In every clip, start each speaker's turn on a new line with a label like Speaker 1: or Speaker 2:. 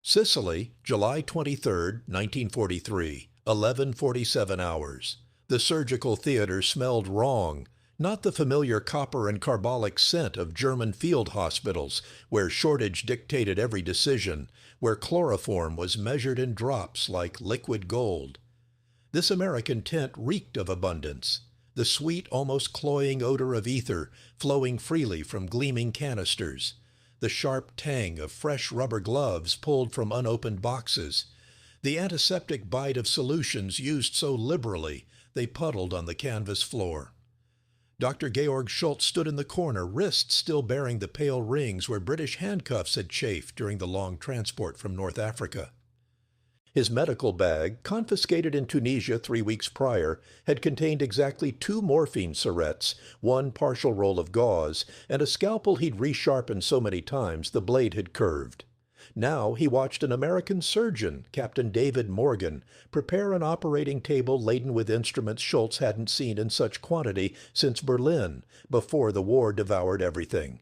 Speaker 1: Sicily, July 23, 1943, 11:47 hours. The surgical theater smelled wrong, not the familiar copper and carbolic scent of German field hospitals, where shortage dictated every decision, where chloroform was measured in drops like liquid gold. This American tent reeked of abundance, the sweet, almost cloying odor of ether flowing freely from gleaming canisters, the sharp tang of fresh rubber gloves pulled from unopened boxes, the antiseptic bite of solutions used so liberally they puddled on the canvas floor. Dr. Georg Schultz stood in the corner, wrists still bearing the pale rings where British handcuffs had chafed during the long transport from North Africa. His medical bag, confiscated in Tunisia 3 weeks prior, had contained exactly 2 morphine syrettes, 1 partial roll of gauze, and a scalpel he'd resharpened so many times the blade had curved. Now he watched an American surgeon, Captain David Morgan, prepare an operating table laden with instruments Schultz hadn't seen in such quantity since Berlin, before the war devoured everything.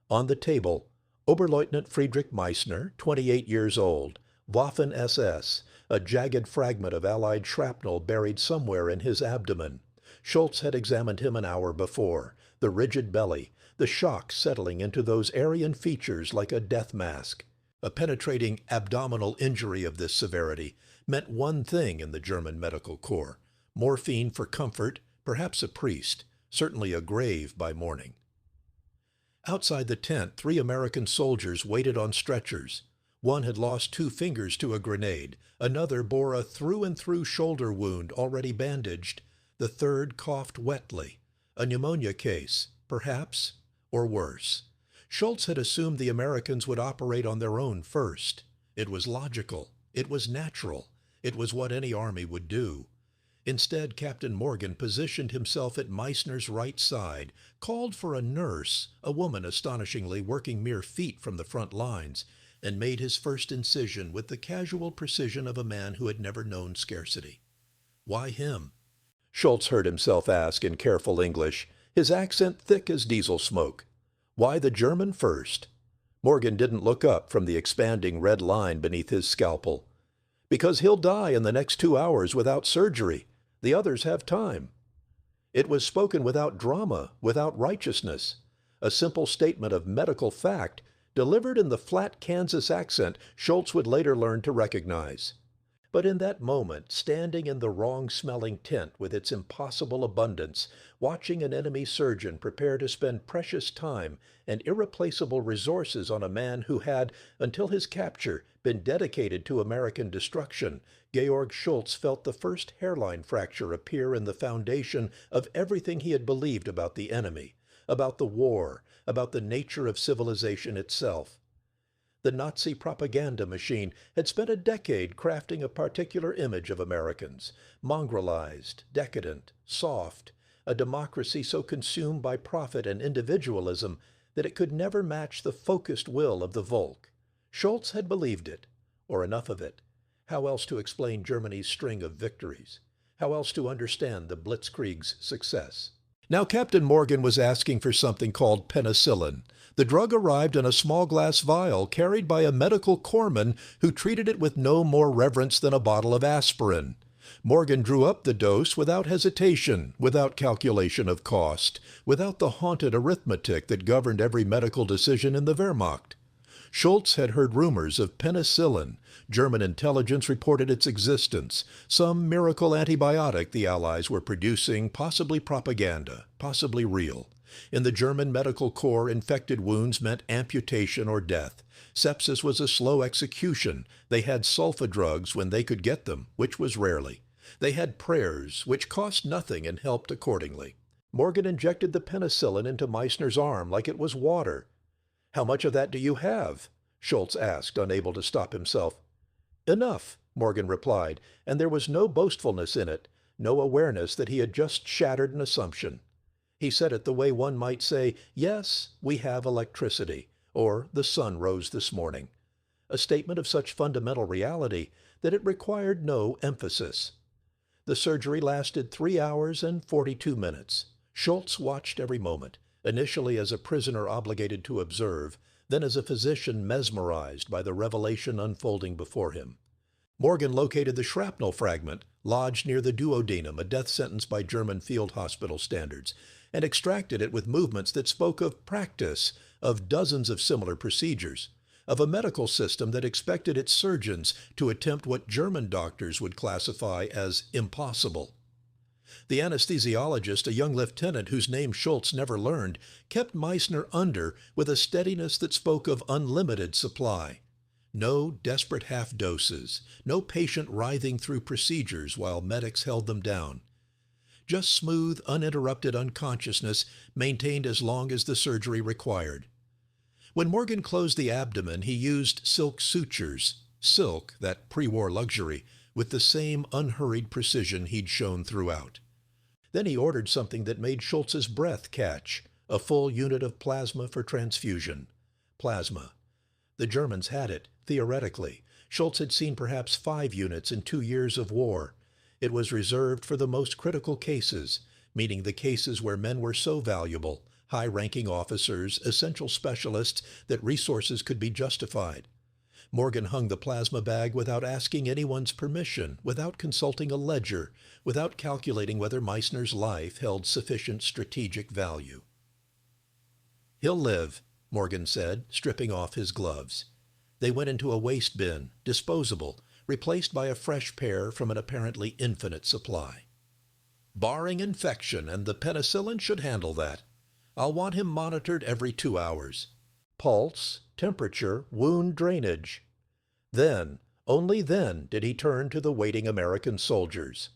Speaker 1: On the table, Oberleutnant Friedrich Meissner, 28 years old, Waffen-SS, a jagged fragment of Allied shrapnel buried somewhere in his abdomen. Schultz had examined him an hour before, the rigid belly, the shock settling into those Aryan features like a death mask. A penetrating abdominal injury of this severity meant one thing in the German Medical Corps: morphine for comfort, perhaps a priest, certainly a grave by morning. Outside the tent, 3 American soldiers waited on stretchers. One had lost 2 fingers to a grenade, another bore a through-and-through shoulder wound already bandaged, the third coughed wetly. A pneumonia case, perhaps, or worse. Schultz had assumed the Americans would operate on their own first. It was logical. It was natural. It was what any army would do. Instead, Captain Morgan positioned himself at Meissner's right side, called for a nurse, a woman astonishingly working mere feet from the front lines, and made his first incision with the casual precision of a man who had never known scarcity. Why him? Schultz heard himself ask in careful English, his accent thick as diesel smoke. Why the German first? Morgan didn't look up from the expanding red line beneath his scalpel. Because he'll die in the next 2 hours without surgery. The others have time. It was spoken without drama, without righteousness. A simple statement of medical fact, delivered in the flat Kansas accent Schultz would later learn to recognize. But in that moment, standing in the wrong-smelling tent with its impossible abundance, watching an enemy surgeon prepare to spend precious time and irreplaceable resources on a man who had, until his capture, been dedicated to American destruction, Georg Schultz felt the first hairline fracture appear in the foundation of everything he had believed about the enemy, about the war, about the nature of civilization itself. The Nazi propaganda machine had spent a decade crafting a particular image of Americans, mongrelized, decadent, soft, a democracy so consumed by profit and individualism that it could never match the focused will of the Volk. Schultz had believed it, or enough of it. How else to explain Germany's string of victories? How else to understand the Blitzkrieg's success? Now Captain Morgan was asking for something called penicillin. The drug arrived in a small glass vial carried by a medical corpsman who treated it with no more reverence than a bottle of aspirin. Morgan drew up the dose without hesitation, without calculation of cost, without the haunted arithmetic that governed every medical decision in the Wehrmacht. Schultz had heard rumors of penicillin. German intelligence reported its existence. Some miracle antibiotic the Allies were producing, possibly propaganda, possibly real. In the German Medical Corps, infected wounds meant amputation or death. Sepsis was a slow execution. They had sulfa drugs when they could get them, which was rarely. They had prayers, which cost nothing and helped accordingly. Morgan injected the penicillin into Meissner's arm like it was water. "How much of that do you have?" Schultz asked, unable to stop himself. "Enough," Morgan replied, and there was no boastfulness in it, no awareness that he had just shattered an assumption. He said it the way one might say, "Yes, we have electricity," or "the sun rose this morning." A statement of such fundamental reality that it required no emphasis. The surgery lasted 3 hours and 42 minutes. Schultz watched every moment, initially as a prisoner obligated to observe, then as a physician mesmerized by the revelation unfolding before him. Morgan located the shrapnel fragment lodged near the duodenum, a death sentence by German field hospital standards, and extracted it with movements that spoke of practice, of dozens of similar procedures, of a medical system that expected its surgeons to attempt what German doctors would classify as impossible. The anesthesiologist, a young lieutenant whose name Schultz never learned, kept Meissner under with a steadiness that spoke of unlimited supply. No desperate half-doses, no patient writhing through procedures while medics held them down. Just smooth, uninterrupted unconsciousness maintained as long as the surgery required. When Morgan closed the abdomen, he used silk sutures, silk, that pre-war luxury, with the same unhurried precision he'd shown throughout. Then he ordered something that made Schultz's breath catch, a full unit of plasma for transfusion. Plasma. The Germans had it, theoretically. Schultz had seen perhaps 5 units in 2 years of war. It was reserved for the most critical cases, meaning the cases where men were so valuable, high-ranking officers, essential specialists, that resources could be justified. Morgan hung the plasma bag without asking anyone's permission, without consulting a ledger, without calculating whether Meissner's life held sufficient strategic value. "He'll live," Morgan said, stripping off his gloves. They went into a waste bin, disposable, replaced by a fresh pair from an apparently infinite supply. "Barring infection, and the penicillin should handle that. I'll want him monitored every 2 hours. Pulse, temperature, wound drainage." Then, only then, did he turn to the waiting American soldiers.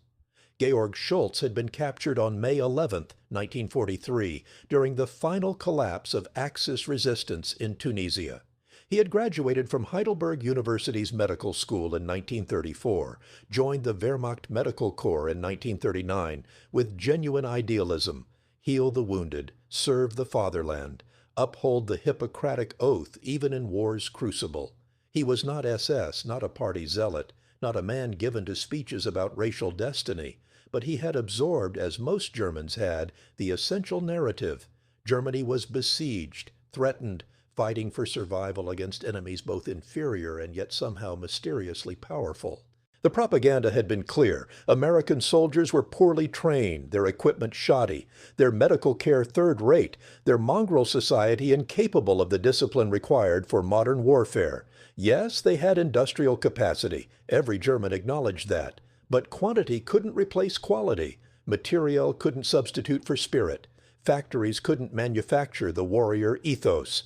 Speaker 1: Georg Schultz had been captured on May 11, 1943, during the final collapse of Axis resistance in Tunisia. He had graduated from Heidelberg University's medical school in 1934, joined the Wehrmacht Medical Corps in 1939 with genuine idealism: heal the wounded, serve the fatherland, uphold the Hippocratic oath even in war's crucible. He was not SS, not a party zealot, not a man given to speeches about racial destiny, but he had absorbed, as most Germans had, the essential narrative. Germany was besieged, threatened, fighting for survival against enemies both inferior and yet somehow mysteriously powerful. The propaganda had been clear. American soldiers were poorly trained, their equipment shoddy, their medical care third-rate, their mongrel society incapable of the discipline required for modern warfare. Yes, they had industrial capacity. Every German acknowledged that. But quantity couldn't replace quality. Materiel couldn't substitute for spirit. Factories couldn't manufacture the warrior ethos.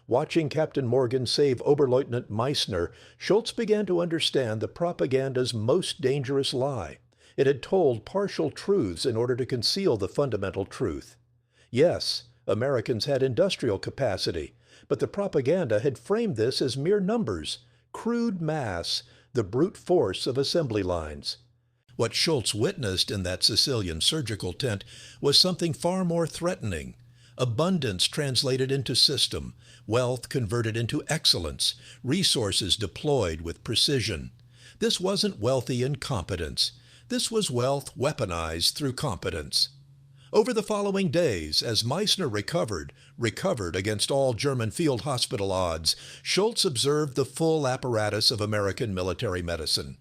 Speaker 1: Watching Captain Morgan save Oberleutnant Meissner, Schultz began to understand the propaganda's most dangerous lie. It had told partial truths in order to conceal the fundamental truth. Yes, Americans had industrial capacity, but the propaganda had framed this as mere numbers, crude mass, the brute force of assembly lines. What Schultz witnessed in that Sicilian surgical tent was something far more threatening. Abundance translated into system, wealth converted into excellence, resources deployed with precision. This wasn't wealthy incompetence. This was wealth weaponized through competence. Over the following days, as Meissner recovered against all German field hospital odds, Schultz observed the full apparatus of American military medicine.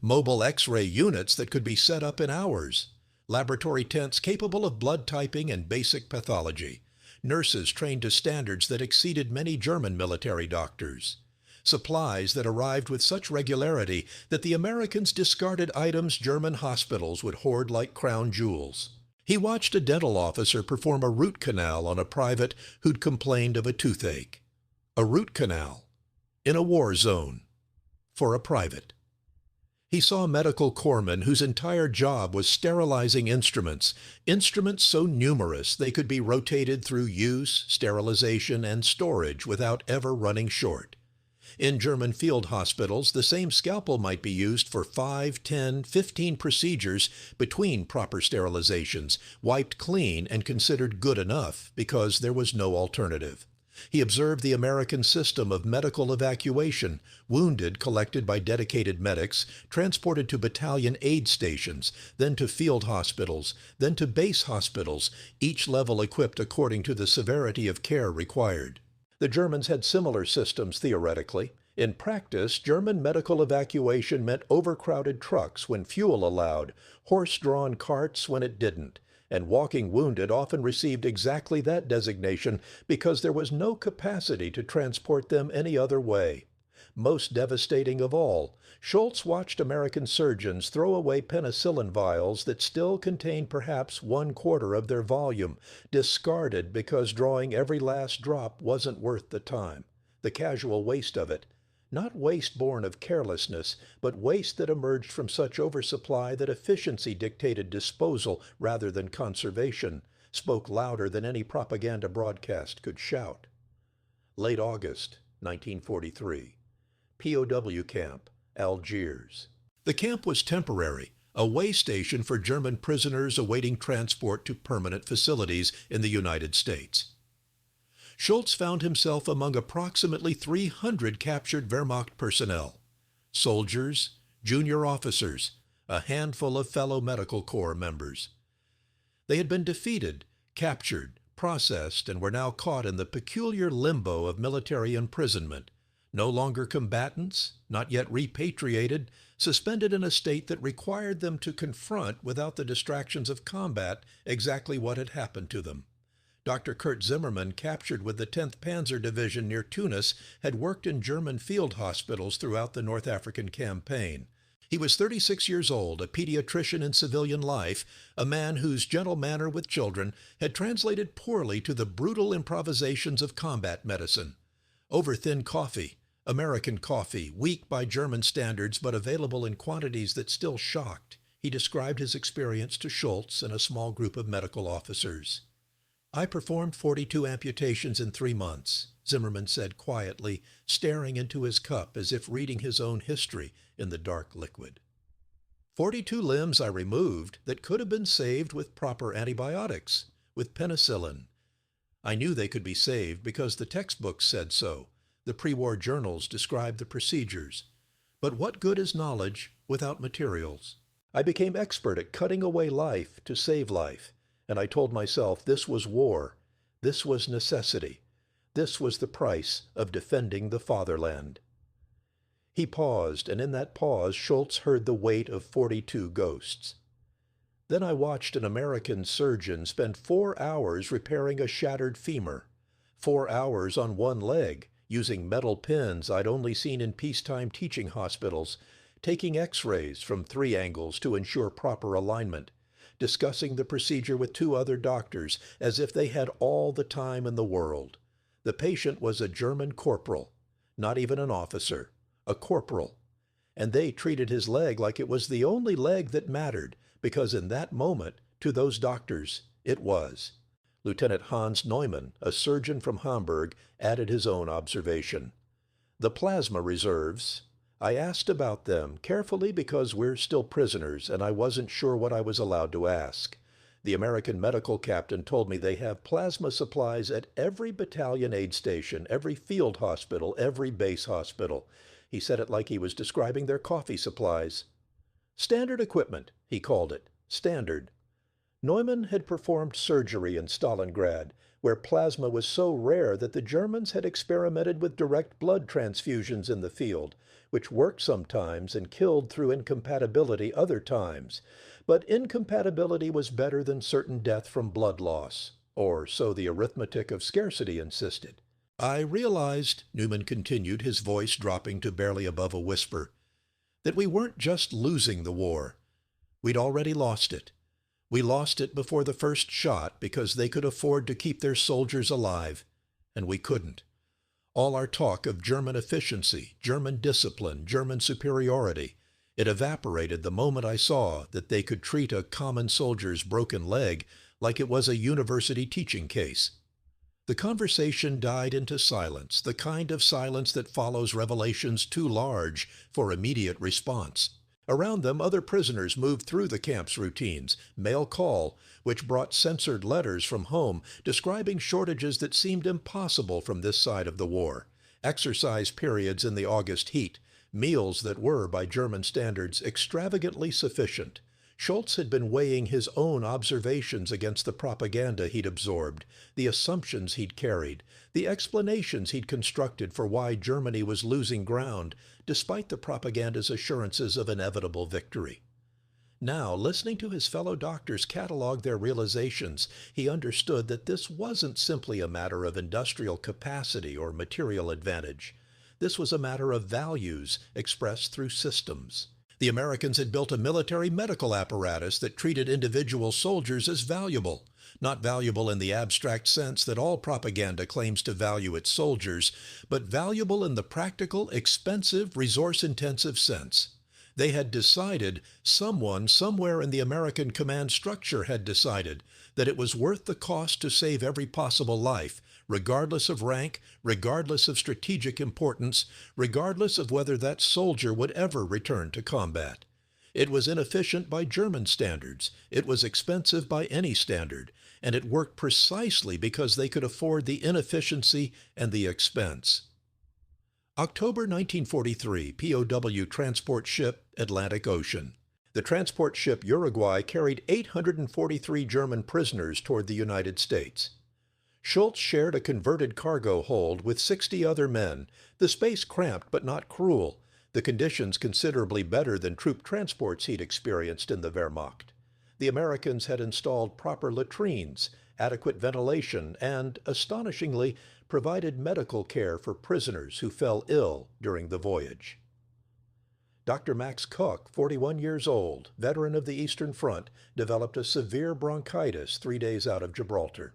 Speaker 1: Mobile X-ray units that could be set up in hours. Laboratory tents capable of blood typing and basic pathology. Nurses trained to standards that exceeded many German military doctors. Supplies that arrived with such regularity that the Americans discarded items German hospitals would hoard like crown jewels. He watched a dental officer perform a root canal on a private who'd complained of a toothache. A root canal. In a war zone. For a private. He saw medical corpsmen whose entire job was sterilizing instruments so numerous they could be rotated through use, sterilization, and storage without ever running short. In German field hospitals, the same scalpel might be used for 5, 10, 15 procedures between proper sterilizations, wiped clean and considered good enough because there was no alternative. He observed the American system of medical evacuation, wounded collected by dedicated medics, transported to battalion aid stations, then to field hospitals, then to base hospitals, each level equipped according to the severity of care required. The Germans had similar systems theoretically. In practice, German medical evacuation meant overcrowded trucks when fuel allowed, horse-drawn carts when it didn't, and walking wounded often received exactly that designation because there was no capacity to transport them any other way. Most devastating of all, Schultz watched American surgeons throw away penicillin vials that still contained perhaps 1/4 of their volume, discarded because drawing every last drop wasn't worth the time, the casual waste of it. Not waste born of carelessness, but waste that emerged from such oversupply that efficiency dictated disposal rather than conservation, spoke louder than any propaganda broadcast could shout. Late August, 1943. POW camp, Algiers. The camp was temporary, a way station for German prisoners awaiting transport to permanent facilities in the United States. Schultz found himself among approximately 300 captured Wehrmacht personnel, soldiers, junior officers, a handful of fellow medical corps members. They had been defeated, captured, processed, and were now caught in the peculiar limbo of military imprisonment, no longer combatants, not yet repatriated, suspended in a state that required them to confront, without the distractions of combat, exactly what had happened to them. Dr. Kurt Zimmermann, captured with the 10th Panzer Division near Tunis, had worked in German field hospitals throughout the North African campaign. He was 36 years old, a pediatrician in civilian life, a man whose gentle manner with children had translated poorly to the brutal improvisations of combat medicine. Over thin coffee, American coffee, weak by German standards but available in quantities that still shocked, he described his experience to Schultz and a small group of medical officers. "I performed 42 amputations in 3 months," Zimmermann said quietly, staring into his cup as if reading his own history in the dark liquid. 42 limbs I removed that could have been saved with proper antibiotics, with penicillin. I knew they could be saved because the textbooks said so. The pre-war journals described the procedures. But what good is knowledge without materials? I became expert at cutting away life to save life, and I told myself this was war, this was necessity, this was the price of defending the fatherland. He paused, and in that pause Schultz heard the weight of 42 ghosts. Then I watched an American surgeon spend 4 hours repairing a shattered femur, 4 hours on one leg, using metal pins I'd only seen in peacetime teaching hospitals, taking x-rays from 3 angles to ensure proper alignment, discussing the procedure with 2 other doctors as if they had all the time in the world. The patient was a German corporal, not even an officer, a corporal, and they treated his leg like it was the only leg that mattered, because in that moment, to those doctors, it was. Lieutenant Hans Neumann, a surgeon from Hamburg, added his own observation. The plasma reserves. I asked about them, carefully because we're still prisoners, and I wasn't sure what I was allowed to ask. The American medical captain told me they have plasma supplies at every battalion aid station, every field hospital, every base hospital. He said it like he was describing their coffee supplies. Standard equipment, he called it. Standard. Neumann had performed surgery in Stalingrad, where plasma was so rare that the Germans had experimented with direct blood transfusions in the field, which worked sometimes and killed through incompatibility other times. But incompatibility was better than certain death from blood loss, or so the arithmetic of scarcity insisted. I realized, Neumann continued, his voice dropping to barely above a whisper, that we weren't just losing the war. We'd already lost it. We lost it before the first shot because they could afford to keep their soldiers alive, and we couldn't. All our talk of German efficiency, German discipline, German superiority, it evaporated the moment I saw that they could treat a common soldier's broken leg like it was a university teaching case. The conversation died into silence, the kind of silence that follows revelations too large for immediate response. Around them, other prisoners moved through the camp's routines, mail call, which brought censored letters from home describing shortages that seemed impossible from this side of the war, exercise periods in the August heat, meals that were, by German standards, extravagantly sufficient, Schultz had been weighing his own observations against the propaganda he'd absorbed, the assumptions he'd carried, the explanations he'd constructed for why Germany was losing ground, despite the propaganda's assurances of inevitable victory. Now, listening to his fellow doctors catalog their realizations, he understood that this wasn't simply a matter of industrial capacity or material advantage. This was a matter of values expressed through systems. The Americans had built a military medical apparatus that treated individual soldiers as valuable, not valuable in the abstract sense that all propaganda claims to value its soldiers, but valuable in the practical, expensive, resource-intensive sense. They had decided, someone somewhere in the American command structure had decided, that it was worth the cost to save every possible life, regardless of rank, regardless of strategic importance, regardless of whether that soldier would ever return to combat. It was inefficient by German standards, it was expensive by any standard, and it worked precisely because they could afford the inefficiency and the expense. October 1943, POW transport ship, Atlantic Ocean. The transport ship Uruguay carried 843 German prisoners toward the United States. Schultz shared a converted cargo hold with 60 other men, the space cramped but not cruel, the conditions considerably better than troop transports he'd experienced in the Wehrmacht. The Americans had installed proper latrines, adequate ventilation, and, astonishingly, provided medical care for prisoners who fell ill during the voyage. Dr. Max Koch, 41 years old, veteran of the Eastern Front, developed a severe bronchitis 3 days out of Gibraltar.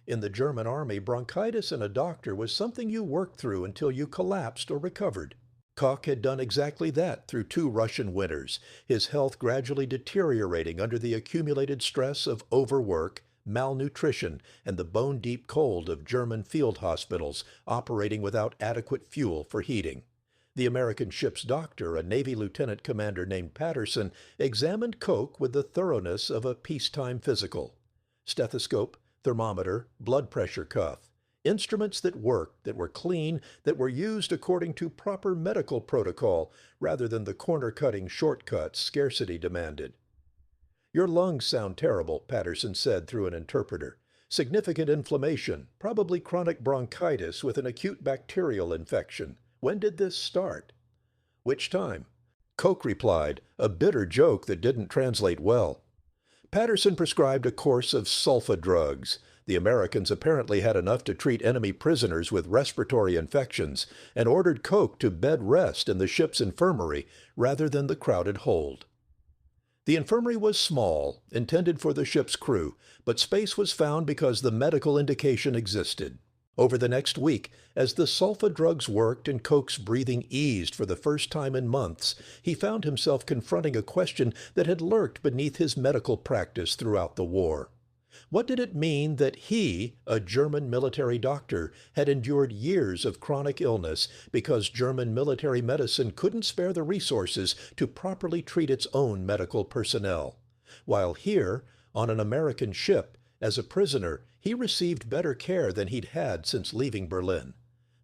Speaker 1: In the German army, bronchitis in a doctor was something you worked through until you collapsed or recovered. Koch had done exactly that through 2 Russian winters, his health gradually deteriorating under the accumulated stress of overwork, malnutrition, and the bone-deep cold of German field hospitals operating without adequate fuel for heating. The American ship's doctor, a Navy lieutenant commander named Patterson, examined Koch with the thoroughness of a peacetime physical. Stethoscope, thermometer, blood pressure cuff. Instruments that worked, that were clean, that were used according to proper medical protocol, rather than the corner-cutting shortcuts scarcity demanded. "Your lungs sound terrible," Patterson said through an interpreter. "Significant inflammation, probably chronic bronchitis with an acute bacterial infection. When did this start?" "Which time?" Koch replied, a bitter joke that didn't translate well. Patterson prescribed a course of sulfa drugs. The Americans apparently had enough to treat enemy prisoners with respiratory infections, and ordered Koch to bed rest in the ship's infirmary rather than the crowded hold. The infirmary was small, intended for the ship's crew, but space was found because the medical indication existed. Over the next week, as the sulfa drugs worked and Koch's breathing eased for the first time in months, he found himself confronting a question that had lurked beneath his medical practice throughout the war. What did it mean that he, a German military doctor, had endured years of chronic illness because German military medicine couldn't spare the resources to properly treat its own medical personnel? While here, on an American ship, as a prisoner, he received better care than he'd had since leaving Berlin.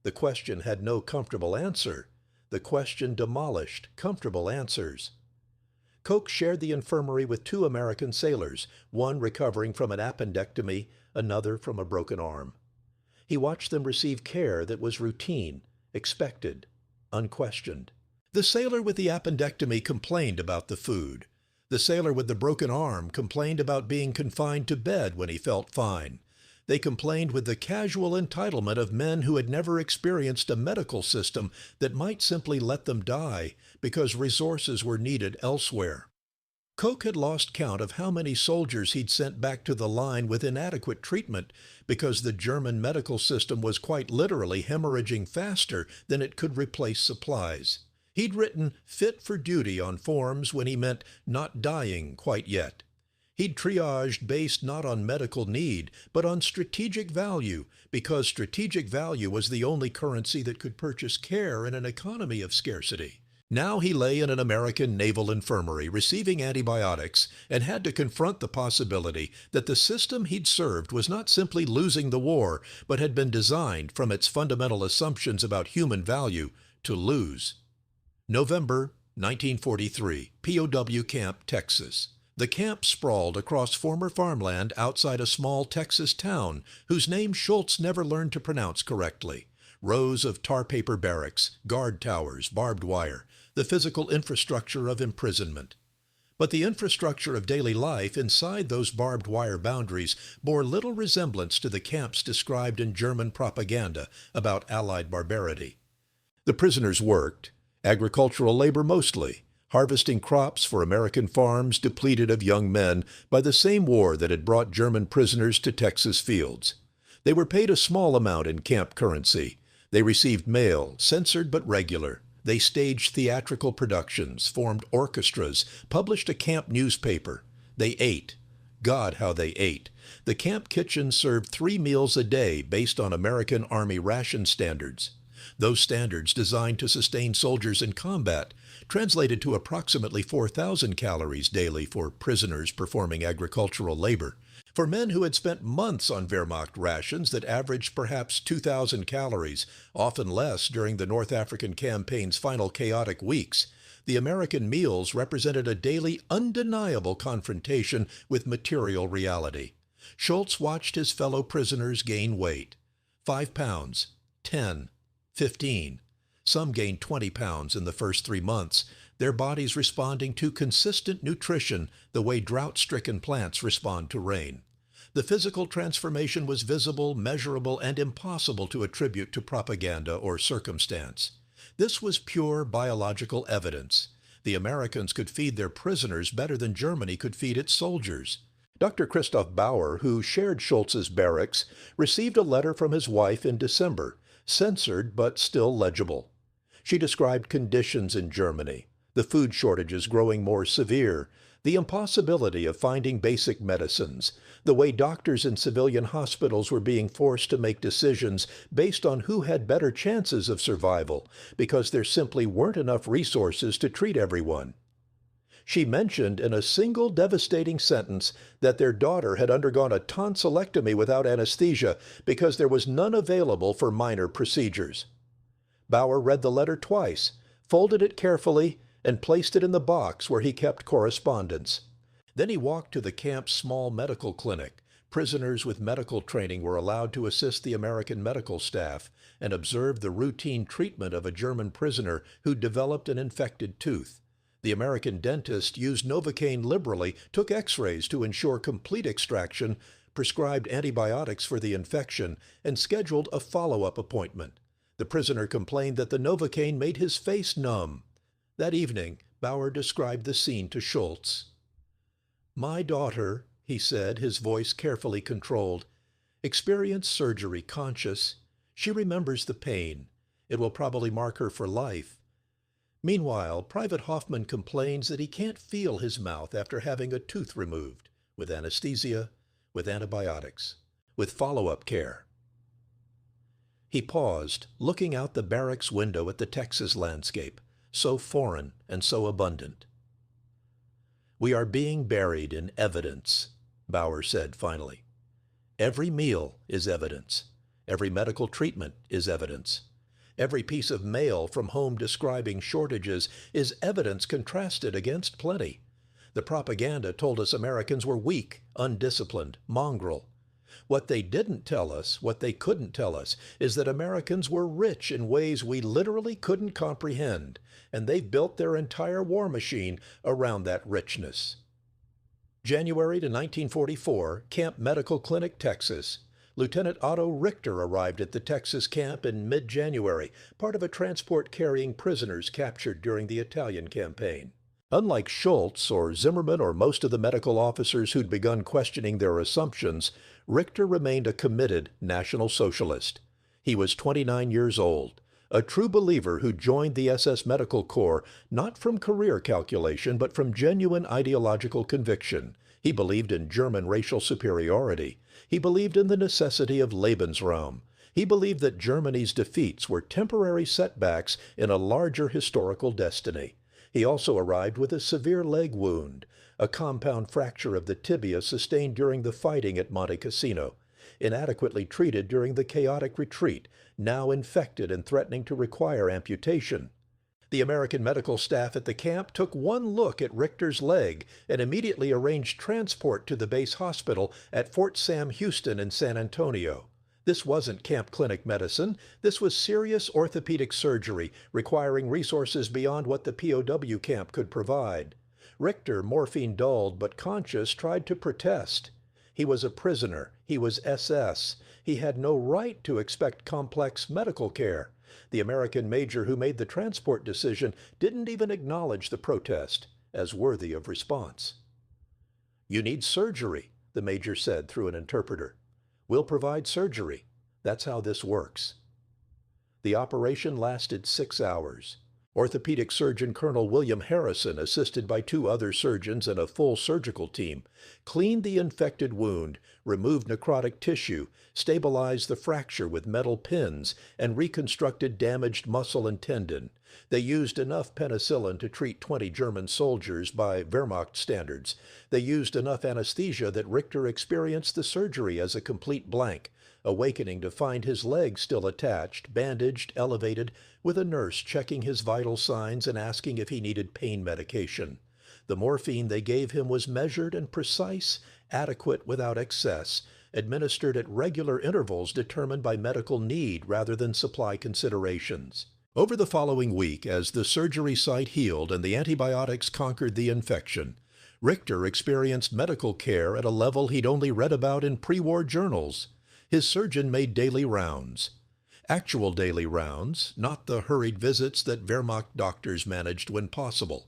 Speaker 1: The question had no comfortable answer. The question demolished comfortable answers. Koch shared the infirmary with 2 American sailors, one recovering from an appendectomy, another from a broken arm. He watched them receive care that was routine, expected, unquestioned. The sailor with the appendectomy complained about the food. The sailor with the broken arm complained about being confined to bed when he felt fine. They complained with the casual entitlement of men who had never experienced a medical system that might simply let them die because resources were needed elsewhere. Koch had lost count of how many soldiers he'd sent back to the line with inadequate treatment because the German medical system was quite literally hemorrhaging faster than it could replace supplies. He'd written "fit for duty" on forms when he meant "not dying quite yet." He'd triaged based not on medical need, but on strategic value, because strategic value was the only currency that could purchase care in an economy of scarcity. Now he lay in an American naval infirmary receiving antibiotics and had to confront the possibility that the system he'd served was not simply losing the war, but had been designed, from its fundamental assumptions about human value, to lose. November 1943, POW Camp, Texas. The camp sprawled across former farmland outside a small Texas town whose name Schultz never learned to pronounce correctly. Rows of tar paper barracks, guard towers, barbed wire, the physical infrastructure of imprisonment. But the infrastructure of daily life inside those barbed wire boundaries bore little resemblance to the camps described in German propaganda about Allied barbarity. The prisoners worked, agricultural labor mostly, harvesting crops for American farms depleted of young men by the same war that had brought German prisoners to Texas fields. They were paid a small amount in camp currency. They received mail, censored but regular. They staged theatrical productions, formed orchestras, published a camp newspaper. They ate. God, how they ate. The camp kitchen served 3 meals a day based on American Army ration standards. Those standards designed to sustain soldiers in combat, translated to approximately 4,000 calories daily for prisoners performing agricultural labor. For men who had spent months on Wehrmacht rations that averaged perhaps 2,000 calories, often less during the North African campaign's final chaotic weeks, the American meals represented a daily undeniable confrontation with material reality. Schultz watched his fellow prisoners gain weight. 5 pounds, 10, 15. Some gained 20 pounds in the first 3 months, their bodies responding to consistent nutrition the way drought-stricken plants respond to rain. The physical transformation was visible, measurable, and impossible to attribute to propaganda or circumstance. This was pure biological evidence. The Americans could feed their prisoners better than Germany could feed its soldiers. Dr. Christoph Bauer, who shared Schultz's barracks, received a letter from his wife in December, censored but still legible. She described conditions in Germany, the food shortages growing more severe, the impossibility of finding basic medicines, the way doctors in civilian hospitals were being forced to make decisions based on who had better chances of survival because there simply weren't enough resources to treat everyone. She mentioned in a single devastating sentence that their daughter had undergone a tonsillectomy without anesthesia because there was none available for minor procedures. Bauer read the letter twice, folded it carefully, and placed it in the box where he kept correspondence. Then he walked to the camp's small medical clinic. Prisoners with medical training were allowed to assist the American medical staff and observed the routine treatment of a German prisoner who developed an infected tooth. The American dentist used Novocaine liberally, took x-rays to ensure complete extraction, prescribed antibiotics for the infection, and scheduled a follow-up appointment. The prisoner complained that the Novocaine made his face numb. That evening, Bauer described the scene to Schultz. "My daughter," he said, his voice carefully controlled, "experienced surgery conscious. She remembers the pain. It will probably mark her for life. Meanwhile, Private Hoffman complains that he can't feel his mouth after having a tooth removed, with anesthesia, with antibiotics, with follow-up care." He paused, looking out the barracks window at the Texas landscape, so foreign and so abundant. "We are being buried in evidence," Bauer said finally. "Every meal is evidence. Every medical treatment is evidence. Every piece of mail from home describing shortages is evidence contrasted against plenty. The propaganda told us Americans were weak, undisciplined, mongrel. What they didn't tell us, what they couldn't tell us, is that Americans were rich in ways we literally couldn't comprehend, and they've built their entire war machine around that richness." January to 1944, Camp Medical Clinic, Texas. Lieutenant Otto Richter arrived at the Texas camp in mid-January, part of a transport carrying prisoners captured during the Italian campaign. Unlike Schultz or Zimmerman or most of the medical officers who'd begun questioning their assumptions, Richter remained a committed National Socialist. He was 29 years old, a true believer who joined the SS Medical Corps not from career calculation but from genuine ideological conviction. He believed in German racial superiority. He believed in the necessity of Lebensraum. He believed that Germany's defeats were temporary setbacks in a larger historical destiny. He also arrived with a severe leg wound, a compound fracture of the tibia sustained during the fighting at Monte Cassino, inadequately treated during the chaotic retreat, now infected and threatening to require amputation. The American medical staff at the camp took one look at Richter's leg and immediately arranged transport to the base hospital at Fort Sam Houston in San Antonio. This wasn't camp clinic medicine. This was serious orthopedic surgery requiring resources beyond what the POW camp could provide. Richter, morphine-dulled but conscious, tried to protest. He was a prisoner. He was SS. He had no right to expect complex medical care. The American major who made the transport decision didn't even acknowledge the protest as worthy of response. "You need surgery," the major said through an interpreter. "We'll provide surgery. That's how this works." The operation lasted 6 hours. Orthopedic surgeon Colonel William Harrison, assisted by 2 other surgeons and a full surgical team, cleaned the infected wound, removed necrotic tissue, stabilized the fracture with metal pins, and reconstructed damaged muscle and tendon. They used enough penicillin to treat 20 German soldiers by Wehrmacht standards. They used enough anesthesia that Richter experienced the surgery as a complete blank, awakening to find his leg still attached, bandaged, elevated, with a nurse checking his vital signs and asking if he needed pain medication. The morphine they gave him was measured and precise, adequate without excess, administered at regular intervals determined by medical need rather than supply considerations. Over the following week, as the surgery site healed and the antibiotics conquered the infection, Richter experienced medical care at a level he'd only read about in pre-war journals. His surgeon made daily rounds. Actual daily rounds, not the hurried visits that Wehrmacht doctors managed when possible.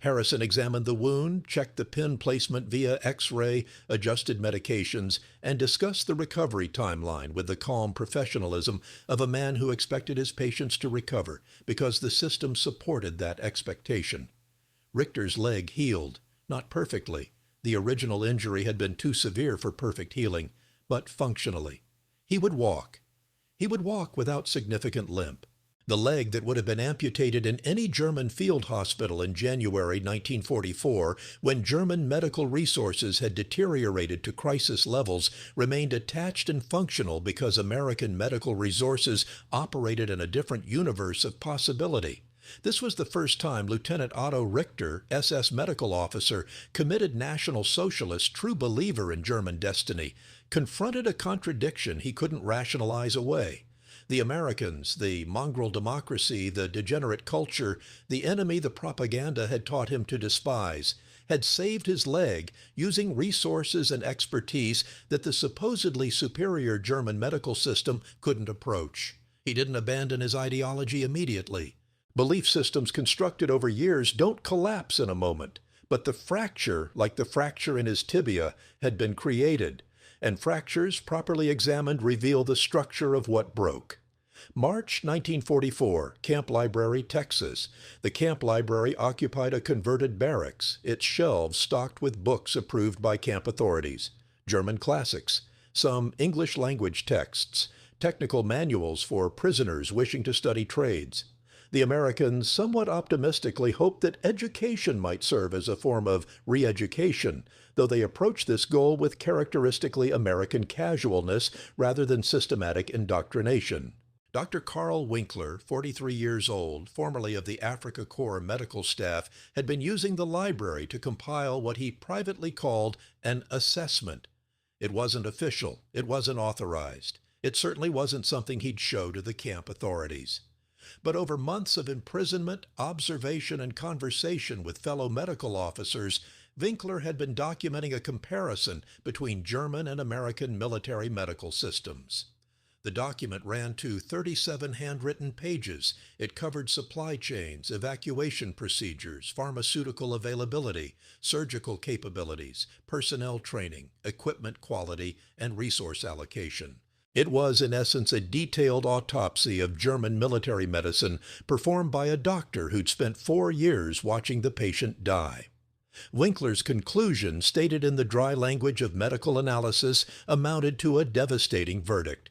Speaker 1: Harrison examined the wound, checked the pin placement via X-ray, adjusted medications, and discussed the recovery timeline with the calm professionalism of a man who expected his patients to recover because the system supported that expectation. Richter's leg healed, not perfectly. The original injury had been too severe for perfect healing, but functionally. He would walk. He would walk without significant limp. The leg that would have been amputated in any German field hospital in January 1944, when German medical resources had deteriorated to crisis levels, remained attached and functional because American medical resources operated in a different universe of possibility. This was the first time Lieutenant Otto Richter, SS medical officer, committed National Socialist, true believer in German destiny, confronted a contradiction he couldn't rationalize away. The Americans, the mongrel democracy, the degenerate culture, the enemy the propaganda had taught him to despise, had saved his leg using resources and expertise that the supposedly superior German medical system couldn't approach. He didn't abandon his ideology immediately. Belief systems constructed over years don't collapse in a moment, but the fracture, like the fracture in his tibia, had been created, and fractures properly examined reveal the structure of what broke. March 1944, Camp Library, Texas. The camp library occupied a converted barracks, its shelves stocked with books approved by camp authorities, German classics, some English language texts, technical manuals for prisoners wishing to study trades. The Americans somewhat optimistically hoped that education might serve as a form of re-education, though they approached this goal with characteristically American casualness rather than systematic indoctrination. Dr. Carl Winkler, 43 years old, formerly of the Africa Corps medical staff, had been using the library to compile what he privately called an assessment. It wasn't official. It wasn't authorized. It certainly wasn't something he'd show to the camp authorities. But over months of imprisonment, observation, and conversation with fellow medical officers, Winkler had been documenting a comparison between German and American military medical systems. The document ran to 37 handwritten pages. It covered supply chains, evacuation procedures, pharmaceutical availability, surgical capabilities, personnel training, equipment quality, and resource allocation. It was, in essence, a detailed autopsy of German military medicine performed by a doctor who'd spent 4 years watching the patient die. Winkler's conclusion, stated in the dry language of medical analysis, amounted to a devastating verdict.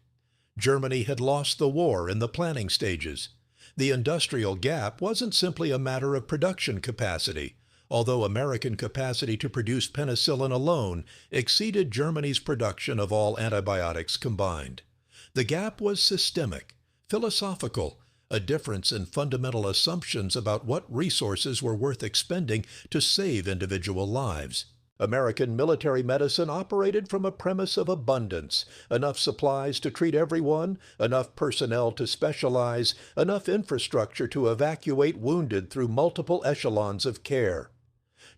Speaker 1: Germany had lost the war in the planning stages. The industrial gap wasn't simply a matter of production capacity, although American capacity to produce penicillin alone exceeded Germany's production of all antibiotics combined. The gap was systemic, philosophical, a difference in fundamental assumptions about what resources were worth expending to save individual lives. American military medicine operated from a premise of abundance, enough supplies to treat everyone, enough personnel to specialize, enough infrastructure to evacuate wounded through multiple echelons of care.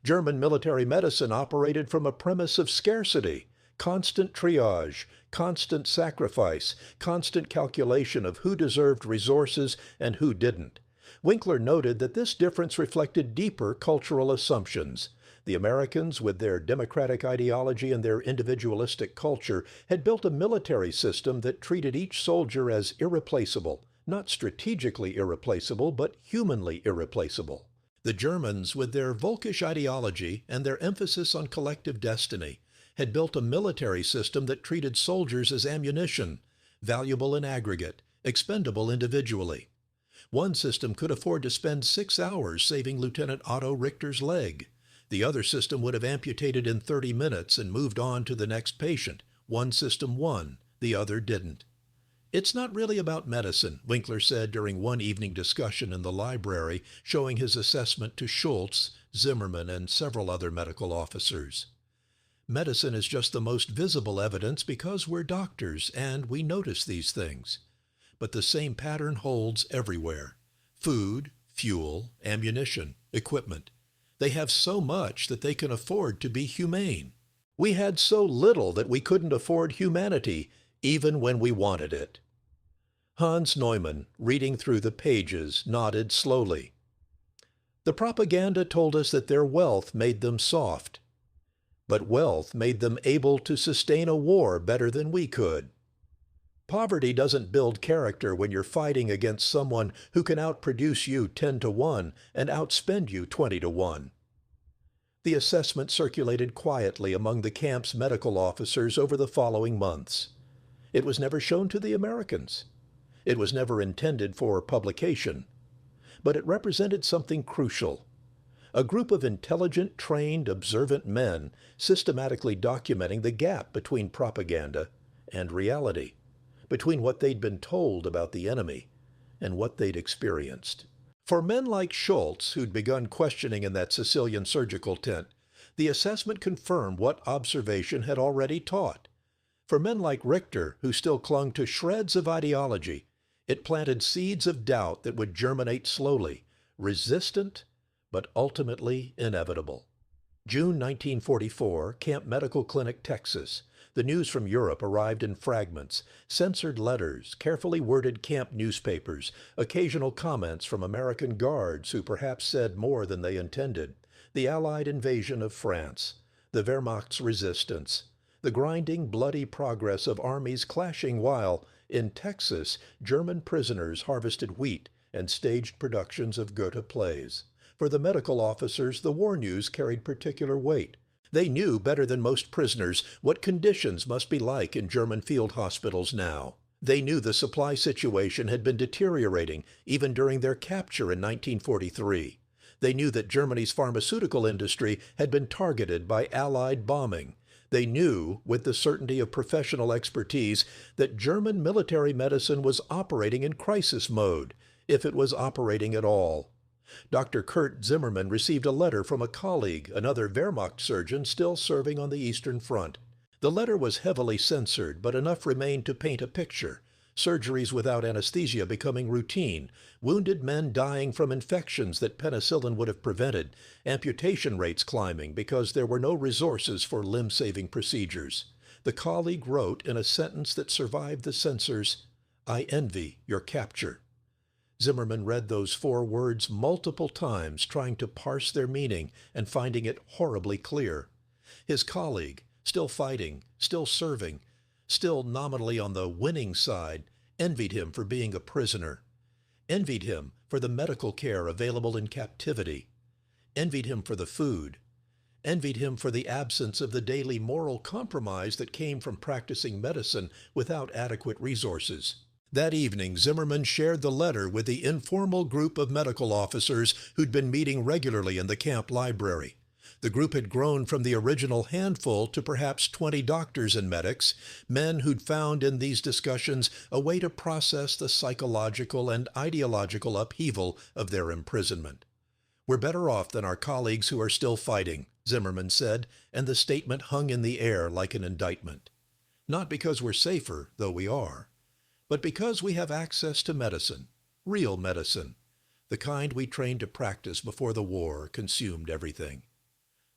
Speaker 1: German military medicine operated from a premise of scarcity, constant triage, constant sacrifice, constant calculation of who deserved resources and who didn't. Winkler noted that this difference reflected deeper cultural assumptions. The Americans, with their democratic ideology and their individualistic culture, had built a military system that treated each soldier as irreplaceable, not strategically irreplaceable, but humanly irreplaceable. The Germans, with their Volkisch ideology and their emphasis on collective destiny, had built a military system that treated soldiers as ammunition, valuable in aggregate, expendable individually. One system could afford to spend 6 hours saving Lieutenant Otto Richter's leg. The other system would have amputated in 30 minutes and moved on to the next patient. One system won, the other didn't. It's not really about medicine, Winkler said during one evening discussion in the library, showing his assessment to Schultz, Zimmerman, and several other medical officers. Medicine is just the most visible evidence because we're doctors and we notice these things. But the same pattern holds everywhere. Food, fuel, ammunition, equipment. They have so much that they can afford to be humane. We had so little that we couldn't afford humanity, even when we wanted it. Hans Neumann, reading through the pages, nodded slowly. The propaganda told us that their wealth made them soft. But wealth made them able to sustain a war better than we could. Poverty doesn't build character when you're fighting against someone who can outproduce you 10-1 and outspend you 20-1. The assessment circulated quietly among the camp's medical officers over the following months. It was never shown to the Americans. It was never intended for publication. But it represented something crucial. A group of intelligent, trained, observant men systematically documenting the gap between propaganda and reality, between what they'd been told about the enemy and what they'd experienced. For men like Schultz, who'd begun questioning in that Sicilian surgical tent, the assessment confirmed what observation had already taught. For men like Richter, who still clung to shreds of ideology, it planted seeds of doubt that would germinate slowly, resistant, but ultimately inevitable. June 1944, Camp Medical Clinic, Texas. The news from Europe arrived in fragments, censored letters, carefully worded camp newspapers, occasional comments from American guards who perhaps said more than they intended, the Allied invasion of France, the Wehrmacht's resistance, the grinding, bloody progress of armies clashing while, in Texas, German prisoners harvested wheat and staged productions of Goethe plays. For the medical officers, the war news carried particular weight. They knew better than most prisoners what conditions must be like in German field hospitals now. They knew the supply situation had been deteriorating even during their capture in 1943. They knew that Germany's pharmaceutical industry had been targeted by Allied bombing. They knew, with the certainty of professional expertise, that German military medicine was operating in crisis mode, if it was operating at all. Dr. Kurt Zimmerman received a letter from a colleague, another Wehrmacht surgeon still serving on the Eastern Front. The letter was heavily censored, but enough remained to paint a picture. Surgeries without anesthesia becoming routine, wounded men dying from infections that penicillin would have prevented, amputation rates climbing because there were no resources for limb-saving procedures. The colleague wrote in a sentence that survived the censors, "I envy your capture." Zimmerman read those 4 words multiple times, trying to parse their meaning and finding it horribly clear. His colleague, still fighting, still serving, still nominally on the winning side, envied him for being a prisoner, envied him for the medical care available in captivity, envied him for the food, envied him for the absence of the daily moral compromise that came from practicing medicine without adequate resources. That evening, Zimmerman shared the letter with the informal group of medical officers who'd been meeting regularly in the camp library. The group had grown from the original handful to perhaps 20 doctors and medics, men who'd found in these discussions a way to process the psychological and ideological upheaval of their imprisonment. "We're better off than our colleagues who are still fighting," Zimmerman said, and the statement hung in the air like an indictment. "Not because we're safer, though we are, but because we have access to medicine, real medicine, the kind we trained to practice before the war consumed everything."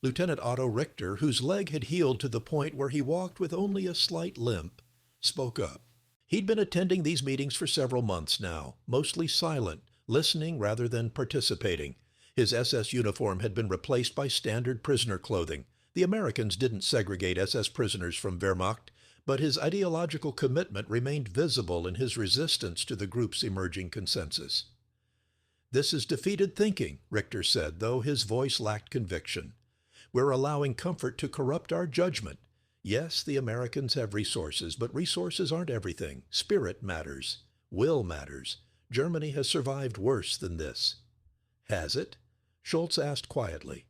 Speaker 1: Lieutenant Otto Richter, whose leg had healed to the point where he walked with only a slight limp, spoke up. He'd been attending these meetings for several months now, mostly silent, listening rather than participating. His SS uniform had been replaced by standard prisoner clothing. The Americans didn't segregate SS prisoners from Wehrmacht, but his ideological commitment remained visible in his resistance to the group's emerging consensus. "This is defeated thinking," Richter said, though his voice lacked conviction. "We're allowing comfort to corrupt our judgment. Yes, the Americans have resources, but resources aren't everything. Spirit matters. Will matters. Germany has survived worse than this." "Has it?" Schultz asked quietly.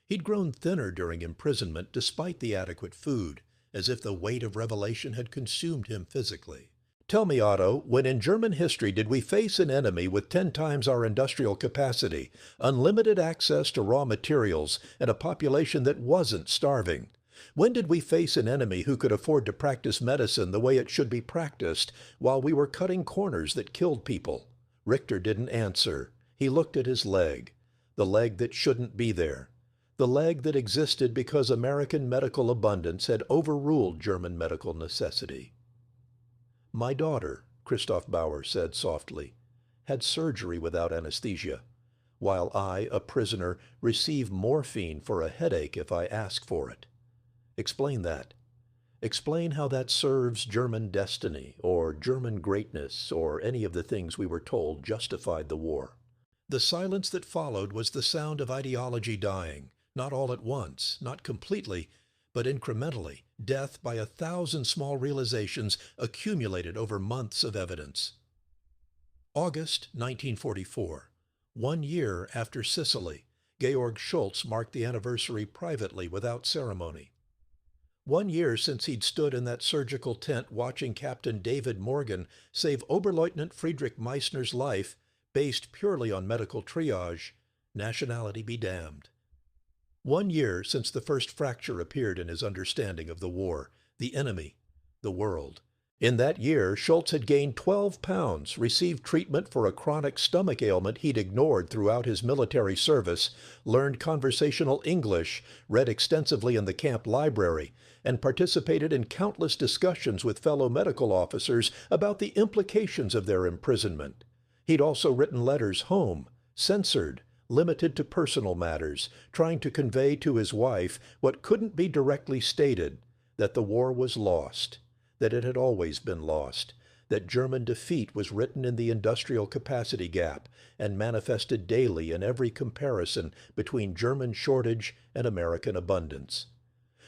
Speaker 1: He'd grown thinner during imprisonment despite the adequate food, as if the weight of revelation had consumed him physically. "Tell me, Otto, when in German history did we face an enemy with 10 times our industrial capacity, unlimited access to raw materials, and a population that wasn't starving? When did we face an enemy who could afford to practice medicine the way it should be practiced, while we were cutting corners that killed people?" Richter didn't answer. He looked at his leg, the leg that shouldn't be there, the leg that existed because American medical abundance had overruled German medical necessity. "My daughter," Christoph Bauer said softly, "had surgery without anesthesia, while I, a prisoner, receive morphine for a headache if I ask for it. Explain that. Explain how that serves German destiny, or German greatness, or any of the things we were told justified the war." The silence that followed was the sound of ideology dying, not all at once, not completely, but incrementally, death by 1,000 small realizations accumulated over months of evidence. August 1944. 1 year after Sicily, Georg Schultz marked the anniversary privately without ceremony. 1 year since he'd stood in that surgical tent watching Captain David Morgan save Oberleutnant Friedrich Meissner's life, based purely on medical triage, nationality be damned. 1 year since the first fracture appeared in his understanding of the war, the enemy, the world. In that year, Schultz had gained 12 pounds, received treatment for a chronic stomach ailment he'd ignored throughout his military service, learned conversational English, read extensively in the camp library, and participated in countless discussions with fellow medical officers about the implications of their imprisonment. He'd also written letters home, censored, limited to personal matters, trying to convey to his wife what couldn't be directly stated, that the war was lost, that it had always been lost, that German defeat was written in the industrial capacity gap and manifested daily in every comparison between German shortage and American abundance.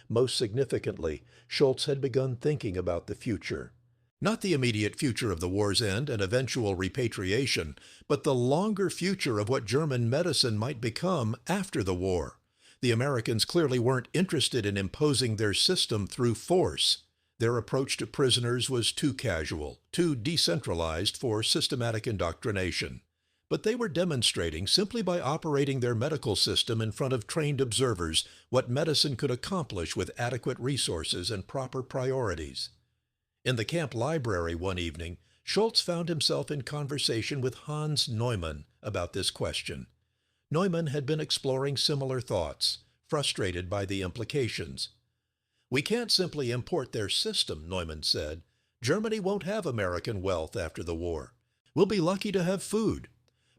Speaker 1: Most significantly, Schultz had begun thinking about the future. Not the immediate future of the war's end and eventual repatriation, but the longer future of what German medicine might become after the war. The Americans clearly weren't interested in imposing their system through force. Their approach to prisoners was too casual, too decentralized for systematic indoctrination. But they were demonstrating, simply by operating their medical system in front of trained observers, what medicine could accomplish with adequate resources and proper priorities. In the camp library one evening, Schultz found himself in conversation with Hans Neumann about this question. Neumann had been exploring similar thoughts, frustrated by the implications. "We can't simply import their system," Neumann said. "Germany won't have American wealth after the war. We'll be lucky to have food.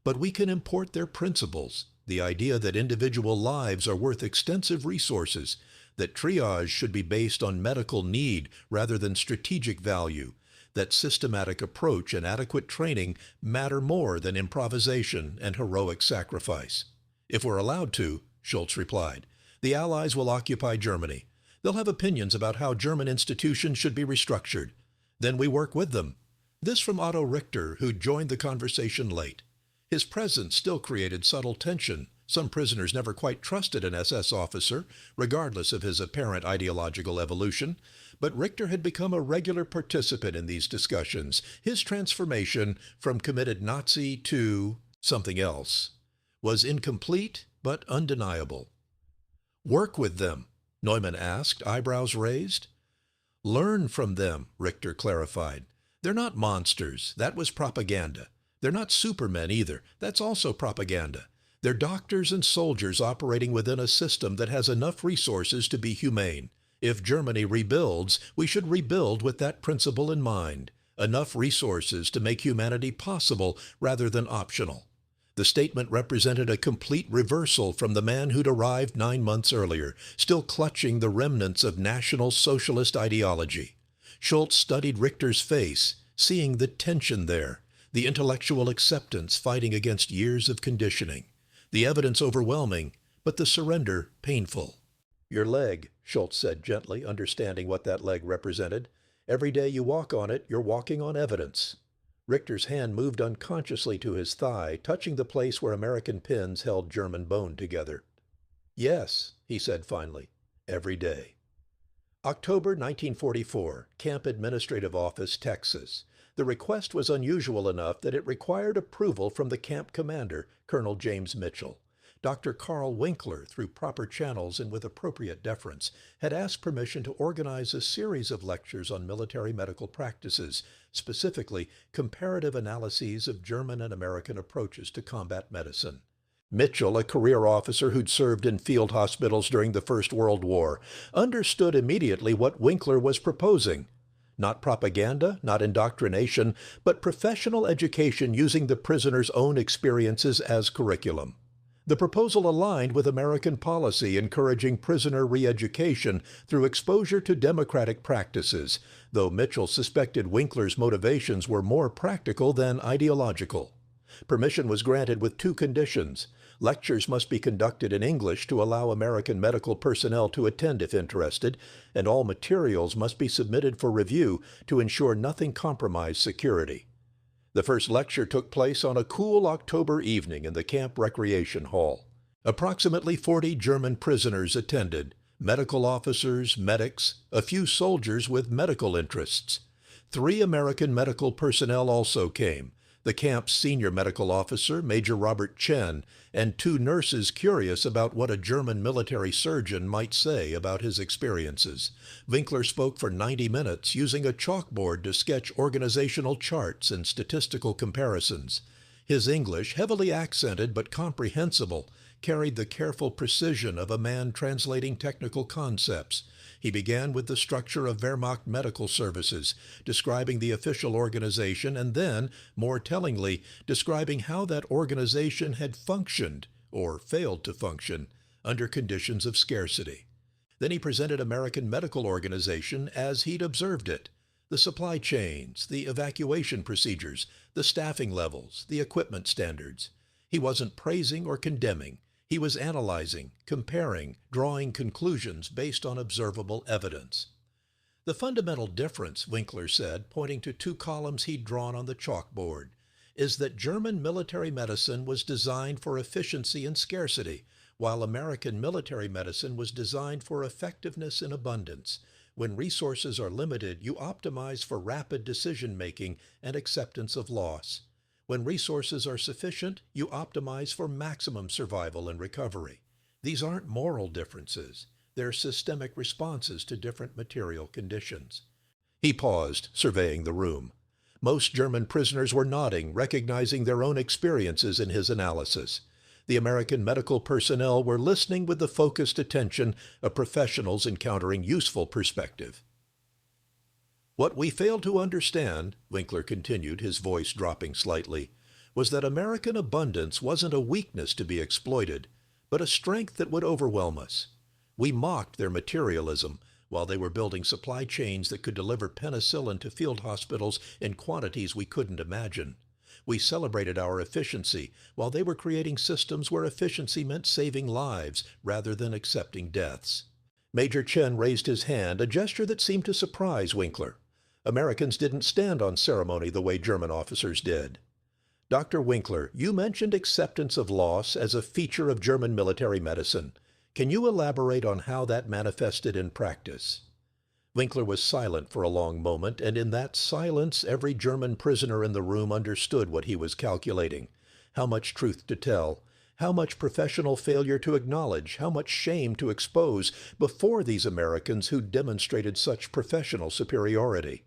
Speaker 1: But we can import their principles, the idea that individual lives are worth extensive resources, that triage should be based on medical need rather than strategic value, that systematic approach and adequate training matter more than improvisation and heroic sacrifice." "If we're allowed to," Schultz replied, "the Allies will occupy Germany. They'll have opinions about how German institutions should be restructured. Then we work with them." This from Otto Richter, who joined the conversation late. His presence still created subtle tension, Some prisoners never quite trusted an SS officer, regardless of his apparent ideological evolution, but Richter had become a regular participant in these discussions, his transformation from committed Nazi to something else was incomplete but undeniable. Work with them, Neumann asked, eyebrows raised. Learn from them, Richter clarified. They're not monsters. That was propaganda. They're not supermen either. That's also propaganda. They're doctors and soldiers operating within a system that has enough resources to be humane. If Germany rebuilds, we should rebuild with that principle in mind. Enough resources to make humanity possible rather than optional. The statement represented a complete reversal from the man who'd arrived 9 months earlier, still clutching the remnants of National Socialist ideology. Schultz studied Richter's face, seeing the tension there, the intellectual acceptance fighting against years of conditioning, the evidence overwhelming, but the surrender painful. Your leg, Schultz said gently, understanding what that leg represented. Every day you walk on it, you're walking on evidence. Richter's hand moved unconsciously to his thigh, touching the place where American pins held German bone together. Yes, he said finally, every day. October 1944, Camp Administrative Office, Texas. The request was unusual enough that it required approval from the camp commander, Colonel James Mitchell. Dr. Carl Winkler, through proper channels and with appropriate deference, had asked permission to organize a series of lectures on military medical practices, specifically comparative analyses of German and American approaches to combat medicine. Mitchell, a career officer who'd served in field hospitals during the First World War, understood immediately what Winkler was proposing. Not propaganda, not indoctrination, but professional education using the prisoner's own experiences as curriculum. The proposal aligned with American policy encouraging prisoner re-education through exposure to democratic practices, though Mitchell suspected Winkler's motivations were more practical than ideological. Permission was granted with 2 conditions. Lectures must be conducted in English to allow American medical personnel to attend if interested, and all materials must be submitted for review to ensure nothing compromised security. The first lecture took place on a cool October evening in the camp recreation hall. Approximately 40 German prisoners attended, medical officers, medics, a few soldiers with medical interests. 3 American medical personnel also came, the camp's senior medical officer, Major Robert Chen, and 2 nurses curious about what a German military surgeon might say about his experiences. Winkler spoke for 90 minutes, using a chalkboard to sketch organizational charts and statistical comparisons. His English, heavily accented but comprehensible, carried the careful precision of a man translating technical concepts. He began with the structure of Wehrmacht medical services, describing the official organization, and then, more tellingly, describing how that organization had functioned, or failed to function, under conditions of scarcity. Then he presented American medical organization as he'd observed it. The supply chains, the evacuation procedures, the staffing levels, the equipment standards. He wasn't praising or condemning. He was analyzing, comparing, drawing conclusions based on observable evidence. The fundamental difference, Winkler said, pointing to 2 columns he'd drawn on the chalkboard, is that German military medicine was designed for efficiency and scarcity, while American military medicine was designed for effectiveness and abundance. When resources are limited, you optimize for rapid decision-making and acceptance of loss. When resources are sufficient, you optimize for maximum survival and recovery. These aren't moral differences. They're systemic responses to different material conditions. He paused, surveying the room. Most German prisoners were nodding, recognizing their own experiences in his analysis. The American medical personnel were listening with the focused attention of professionals encountering useful perspective. What we failed to understand, Winkler continued, his voice dropping slightly, was that American abundance wasn't a weakness to be exploited, but a strength that would overwhelm us. We mocked their materialism while they were building supply chains that could deliver penicillin to field hospitals in quantities we couldn't imagine. We celebrated our efficiency while they were creating systems where efficiency meant saving lives rather than accepting deaths. Major Chen raised his hand, a gesture that seemed to surprise Winkler. Americans didn't stand on ceremony the way German officers did. Dr. Winkler, you mentioned acceptance of loss as a feature of German military medicine. Can you elaborate on how that manifested in practice? Winkler was silent for a long moment, and in that silence every German prisoner in the room understood what he was calculating. How much truth to tell, how much professional failure to acknowledge, how much shame to expose before these Americans who demonstrated such professional superiority.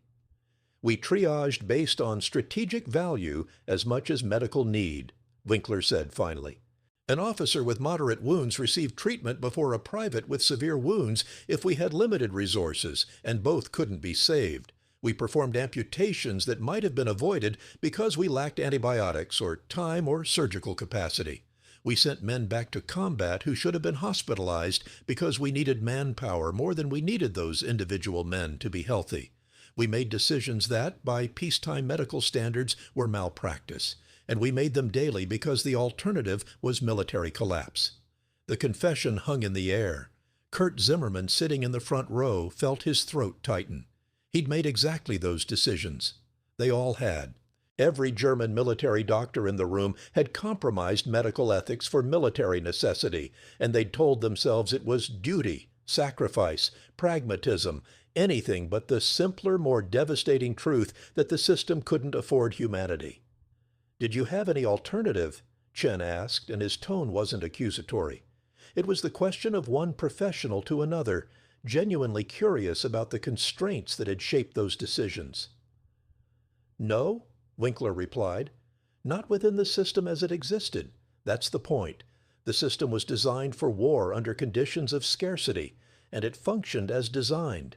Speaker 1: We triaged based on strategic value as much as medical need, Winkler said finally. An officer with moderate wounds received treatment before a private with severe wounds if we had limited resources, and both couldn't be saved. We performed amputations that might have been avoided because we lacked antibiotics or time or surgical capacity. We sent men back to combat who should have been hospitalized because we needed manpower more than we needed those individual men to be healthy. We made decisions that, by peacetime medical standards, were malpractice, and we made them daily because the alternative was military collapse. The confession hung in the air. Kurt Zimmerman, sitting in the front row, felt his throat tighten. He'd made exactly those decisions. They all had. Every German military doctor in the room had compromised medical ethics for military necessity, and they'd told themselves it was duty, sacrifice, pragmatism, anything but the simpler, more devastating truth that the system couldn't afford humanity. "Did you have any alternative?" Chen asked, and his tone wasn't accusatory. It was the question of one professional to another, genuinely curious about the constraints that had shaped those decisions. "No," Winkler replied. "Not within the system as it existed. That's the point. The system was designed for war under conditions of scarcity, and it functioned as designed.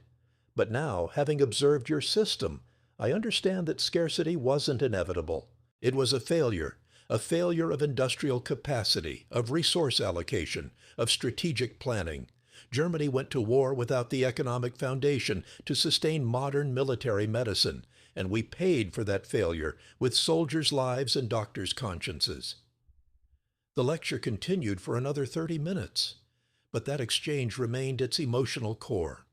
Speaker 1: But now, having observed your system, I understand that scarcity wasn't inevitable. It was a failure of industrial capacity, of resource allocation, of strategic planning. Germany went to war without the economic foundation to sustain modern military medicine, and we paid for that failure with soldiers' lives and doctors' consciences." The lecture continued for another 30 minutes, but that exchange remained its emotional core.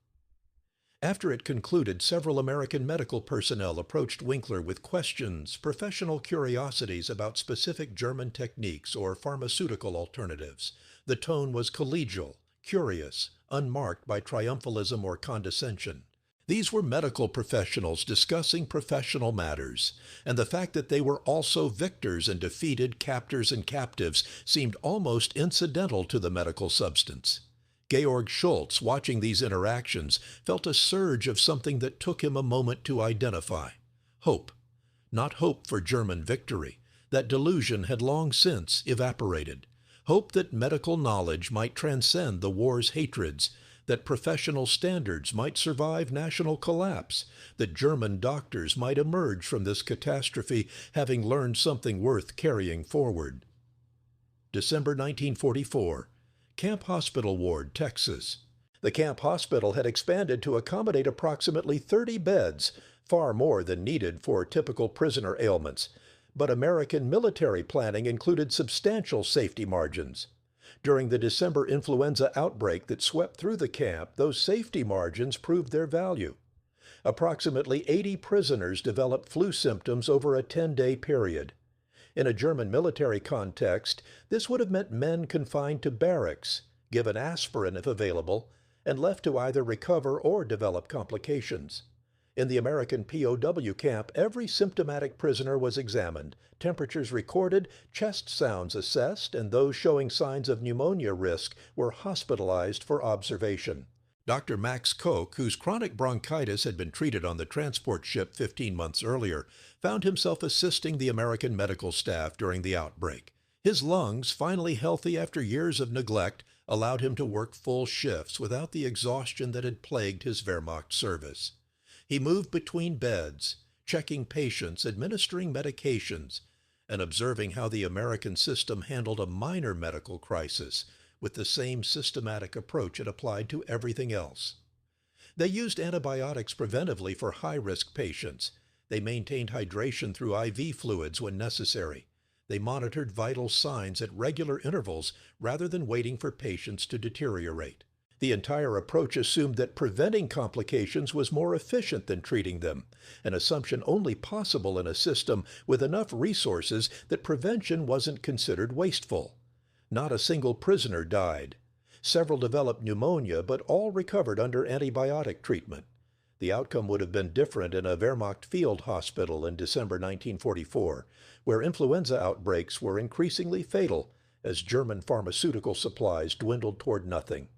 Speaker 1: After it concluded, several American medical personnel approached Winkler with questions, professional curiosities about specific German techniques or pharmaceutical alternatives. The tone was collegial, curious, unmarked by triumphalism or condescension. These were medical professionals discussing professional matters, and the fact that they were also victors and defeated captors and captives seemed almost incidental to the medical substance. Georg Schultz, watching these interactions, felt a surge of something that took him a moment to identify. Hope. Not hope for German victory. That delusion had long since evaporated. Hope that medical knowledge might transcend the war's hatreds, that professional standards might survive national collapse, that German doctors might emerge from this catastrophe having learned something worth carrying forward. December 1944. Camp Hospital Ward, Texas. The camp hospital had expanded to accommodate approximately 30 beds, far more than needed for typical prisoner ailments. But American military planning included substantial safety margins. During the December influenza outbreak that swept through the camp, those safety margins proved their value. Approximately 80 prisoners developed flu symptoms over a 10-day period. In a German military context, this would have meant men confined to barracks, given aspirin if available, and left to either recover or develop complications. In the American POW camp, every symptomatic prisoner was examined, temperatures recorded, chest sounds assessed, and those showing signs of pneumonia risk were hospitalized for observation. Dr. Max Koch, whose chronic bronchitis had been treated on the transport ship 15 months earlier, found himself assisting the American medical staff during the outbreak. His lungs, finally healthy after years of neglect, allowed him to work full shifts without the exhaustion that had plagued his Wehrmacht service. He moved between beds, checking patients, administering medications, and observing how the American system handled a minor medical crisis with the same systematic approach it applied to everything else. They used antibiotics preventively for high-risk patients. They maintained hydration through IV fluids when necessary. They monitored vital signs at regular intervals rather than waiting for patients to deteriorate. The entire approach assumed that preventing complications was more efficient than treating them, an assumption only possible in a system with enough resources that prevention wasn't considered wasteful. Not a single prisoner died. Several developed pneumonia, but all recovered under antibiotic treatment. The outcome would have been different in a Wehrmacht field hospital in December 1944, where influenza outbreaks were increasingly fatal as German pharmaceutical supplies dwindled toward nothing.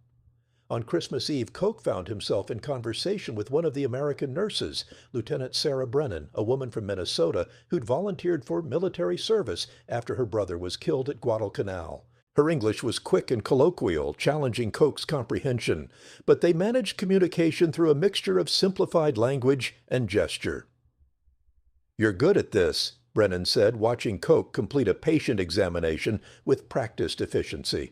Speaker 1: On Christmas Eve, Koch found himself in conversation with one of the American nurses, Lieutenant Sarah Brennan, a woman from Minnesota who'd volunteered for military service after her brother was killed at Guadalcanal. Her English was quick and colloquial, challenging Koch's comprehension, but they managed communication through a mixture of simplified language and gesture. "You're good at this," Brennan said, watching Koch complete a patient examination with practiced efficiency.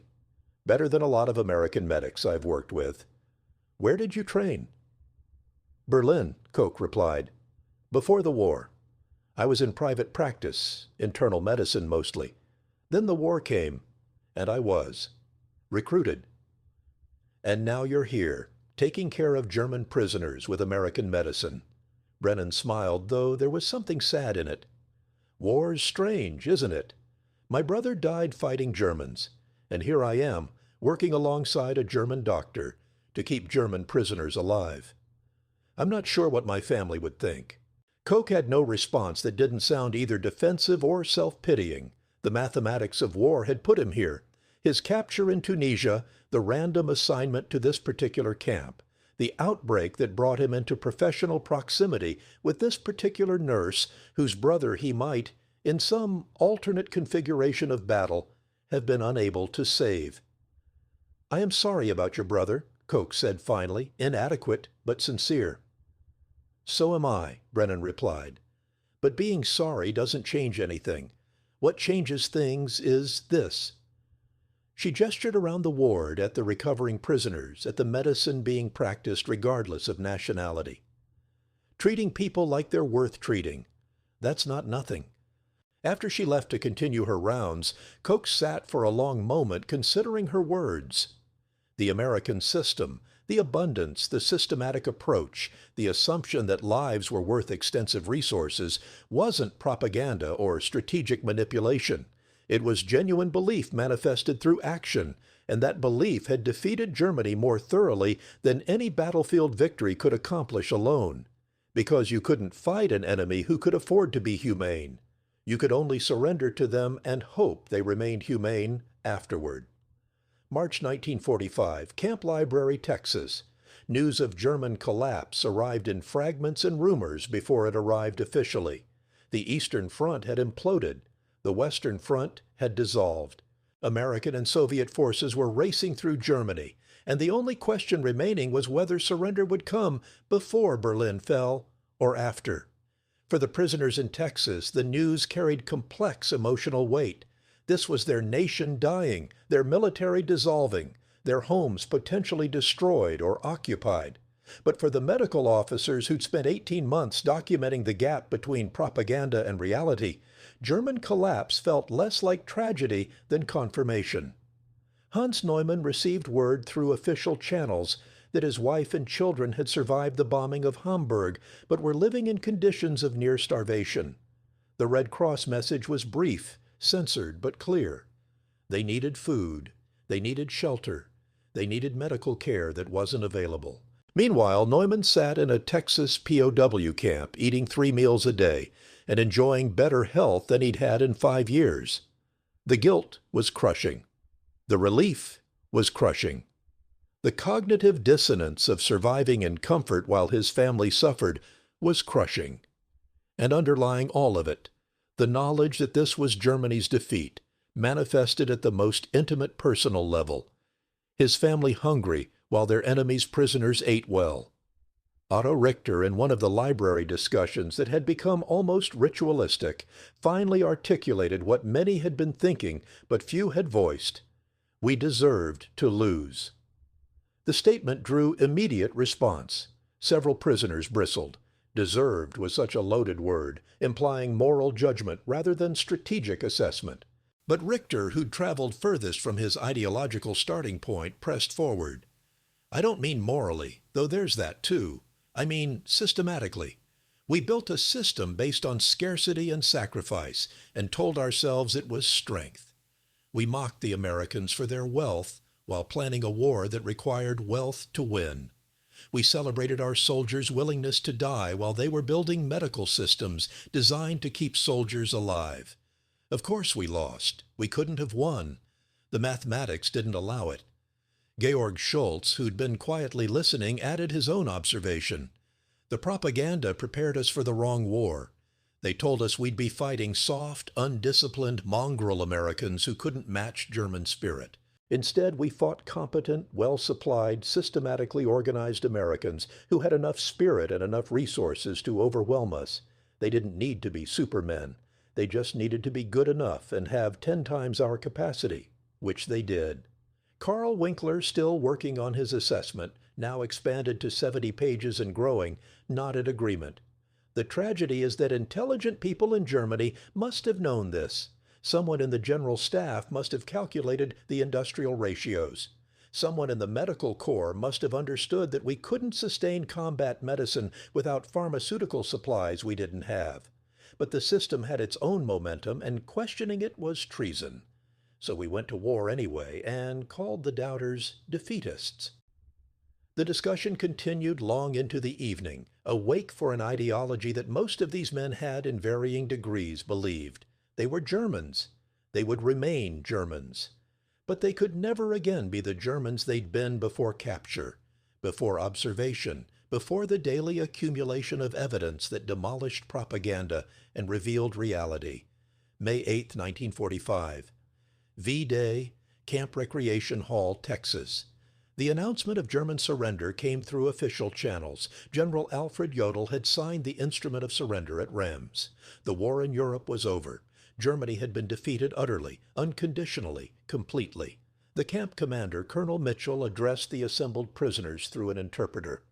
Speaker 1: "Better than a lot of American medics I've worked with." "Where did you train?" "Berlin," Koch replied. "Before the war. I was in private practice, internal medicine mostly. Then the war came. And I was. Recruited. And now you're here, taking care of German prisoners with American medicine." Brennan smiled, though there was something sad in it. "War's strange, isn't it? My brother died fighting Germans, and here I am, working alongside a German doctor to keep German prisoners alive. I'm not sure what my family would think." Koch had no response that didn't sound either defensive or self-pitying. The mathematics of war had put him here. His capture in Tunisia, the random assignment to this particular camp, the outbreak that brought him into professional proximity with this particular nurse whose brother he might, in some alternate configuration of battle, have been unable to save. "I am sorry about your brother," Koch said finally, inadequate but sincere. "So am I," Brennan replied. "But being sorry doesn't change anything. What changes things is this." She gestured around the ward at the recovering prisoners, at the medicine being practiced regardless of nationality. "Treating people like they're worth treating. That's not nothing." After she left to continue her rounds, Koch sat for a long moment considering her words. The American system, the abundance, the systematic approach, the assumption that lives were worth extensive resources, wasn't propaganda or strategic manipulation. It was genuine belief manifested through action, and that belief had defeated Germany more thoroughly than any battlefield victory could accomplish alone. Because you couldn't fight an enemy who could afford to be humane. You could only surrender to them and hope they remained humane afterward. March 1945, Camp Library, Texas. News of German collapse arrived in fragments and rumors before it arrived officially. The Eastern Front had imploded. The Western Front had dissolved. American and Soviet forces were racing through Germany, and the only question remaining was whether surrender would come before Berlin fell or after. For the prisoners in Texas, the news carried complex emotional weight. This was their nation dying, their military dissolving, their homes potentially destroyed or occupied. But for the medical officers who'd spent 18 months documenting the gap between propaganda and reality, German collapse felt less like tragedy than confirmation. Hans Neumann received word through official channels that his wife and children had survived the bombing of Hamburg, but were living in conditions of near starvation. The Red Cross message was brief, censored, but clear. They needed food. They needed shelter. They needed medical care that wasn't available. Meanwhile, Neumann sat in a Texas POW camp, eating 3 meals a day, and enjoying better health than he'd had in 5 years. The guilt was crushing. The relief was crushing. The cognitive dissonance of surviving in comfort while his family suffered was crushing. And underlying all of it, the knowledge that this was Germany's defeat, manifested at the most intimate personal level. His family hungry while their enemies' prisoners ate well. Otto Richter, in one of the library discussions that had become almost ritualistic, finally articulated what many had been thinking but few had voiced. We deserved to lose. The statement drew immediate response. Several prisoners bristled. Deserved was such a loaded word, implying moral judgment rather than strategic assessment. But Richter, who'd traveled furthest from his ideological starting point, pressed forward. I don't mean morally, though there's that too. I mean systematically. We built a system based on scarcity and sacrifice and told ourselves it was strength. We mocked the Americans for their wealth while planning a war that required wealth to win. We celebrated our soldiers' willingness to die while they were building medical systems designed to keep soldiers alive. Of course we lost. We couldn't have won. The mathematics didn't allow it. Georg Schultz, who'd been quietly listening, added his own observation. The propaganda prepared us for the wrong war. They told us we'd be fighting soft, undisciplined, mongrel Americans who couldn't match German spirit. Instead, we fought competent, well-supplied, systematically organized Americans who had enough spirit and enough resources to overwhelm us. They didn't need to be supermen. They just needed to be good enough and have 10 times our capacity, which they did. Carl Winkler, still working on his assessment, now expanded to 70 pages and growing, nodded agreement. The tragedy is that intelligent people in Germany must have known this. Someone in the general staff must have calculated the industrial ratios. Someone in the medical corps must have understood that we couldn't sustain combat medicine without pharmaceutical supplies we didn't have. But the system had its own momentum, and questioning it was treason. So we went to war anyway and called the doubters defeatists. The discussion continued long into the evening, a wake for an ideology that most of these men had in varying degrees believed. They were Germans. They would remain Germans. But they could never again be the Germans they'd been before capture, before observation, before the daily accumulation of evidence that demolished propaganda and revealed reality. May 8, 1945. V-Day, Camp Recreation Hall, Texas. The announcement of German surrender came through official channels. General Alfred Jodl had signed the instrument of surrender at Reims. The war in Europe was over. Germany had been defeated utterly, unconditionally, completely. The camp commander, Colonel Mitchell, addressed the assembled prisoners through an interpreter.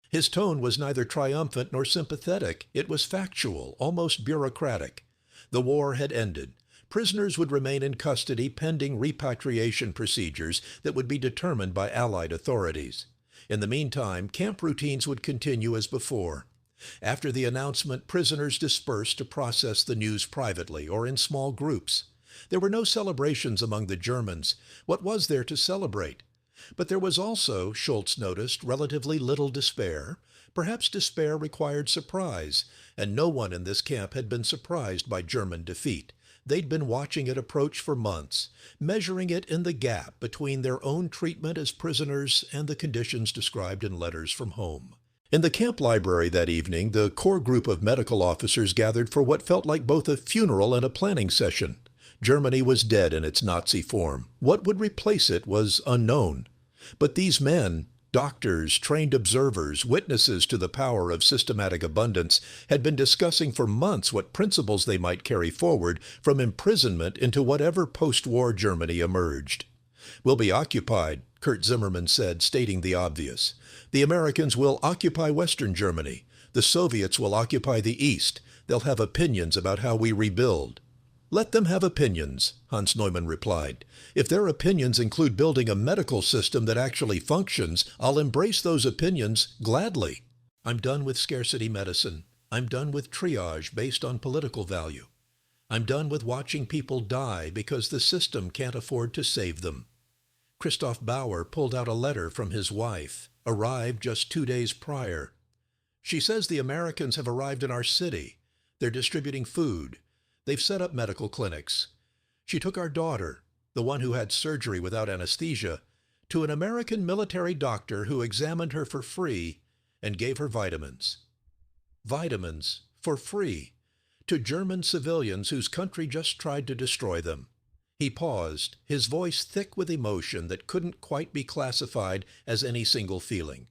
Speaker 1: His tone was neither triumphant nor sympathetic. It was factual, almost bureaucratic. The war had ended. Prisoners would remain in custody pending repatriation procedures that would be determined by Allied authorities. In the meantime, camp routines would continue as before. After the announcement, prisoners dispersed to process the news privately or in small groups. There were no celebrations among the Germans. What was there to celebrate? But there was also, Schultz noticed, relatively little despair. Perhaps despair required surprise, and no one in this camp had been surprised by German defeat. They'd been watching it approach for months, measuring it in the gap between their own treatment as prisoners and the conditions described in letters from home. In the camp library that evening, the core group of medical officers gathered for what felt like both a funeral and a planning session. Germany was dead in its Nazi form. What would replace it was unknown. But these men, doctors, trained observers, witnesses to the power of systematic abundance, had been discussing for months what principles they might carry forward from imprisonment into whatever post-war Germany emerged. "We'll be occupied," Kurt Zimmermann said, stating the obvious. "The Americans will occupy Western Germany. The Soviets will occupy the East. They'll have opinions about how we rebuild." "Let them have opinions," Hans Neumann replied. "If their opinions include building a medical system that actually functions, I'll embrace those opinions gladly. I'm done with scarcity medicine. I'm done with triage based on political value. I'm done with watching people die because the system can't afford to save them." Christoph Bauer pulled out a letter from his wife, arrived just 2 days prior. "She says the Americans have arrived in our city. They're distributing food. They've set up medical clinics. She took our daughter, the one who had surgery without anesthesia, to an American military doctor who examined her for free and gave her vitamins. Vitamins for free to German civilians whose country just tried to destroy them." He paused, his voice thick with emotion that couldn't quite be classified as any single feeling.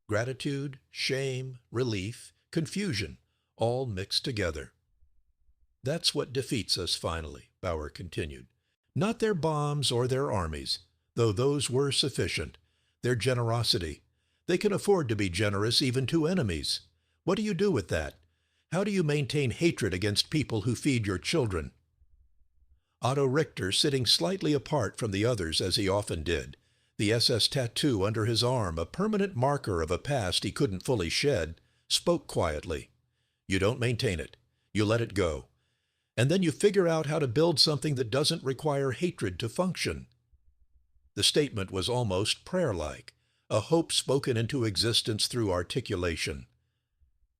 Speaker 1: Gratitude, shame, relief, confusion, all mixed together. "That's what defeats us finally," Bauer continued. "Not their bombs or their armies, though those were sufficient. Their generosity. They can afford to be generous even to enemies. What do you do with that? How do you maintain hatred against people who feed your children?" Otto Richter, sitting slightly apart from the others as he often did, The SS tattoo under his arm, a permanent marker of a past he couldn't fully shed, spoke quietly. You don't maintain it. You let it go. And then you figure out how to build something that doesn't require hatred to function. The statement was almost prayer-like, a hope spoken into existence through articulation.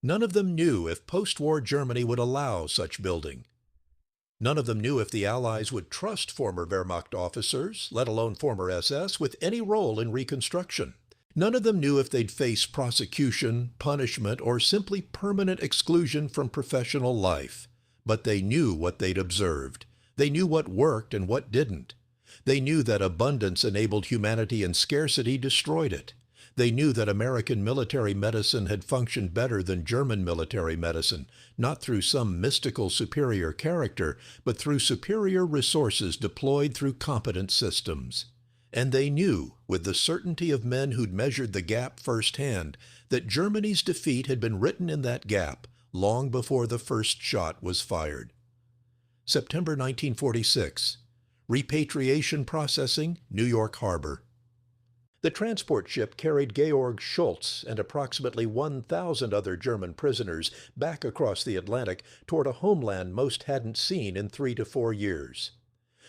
Speaker 1: None of them knew if post-war Germany would allow such building. None of them knew if the Allies would trust former Wehrmacht officers, let alone former SS, with any role in reconstruction. None of them knew if they'd face prosecution, punishment, or simply permanent exclusion from professional life. But they knew what they'd observed. They knew what worked and what didn't. They knew that abundance enabled humanity and scarcity destroyed it. They knew that American military medicine had functioned better than German military medicine, not through some mystical superior character, but through superior resources deployed through competent systems. And they knew, with the certainty of men who'd measured the gap firsthand, that Germany's defeat had been written in that gap long before the first shot was fired. September 1946. Repatriation processing, New York Harbor. The transport ship carried Georg Schultz and approximately 1,000 other German prisoners back across the Atlantic toward a homeland most hadn't seen in 3 to 4 years.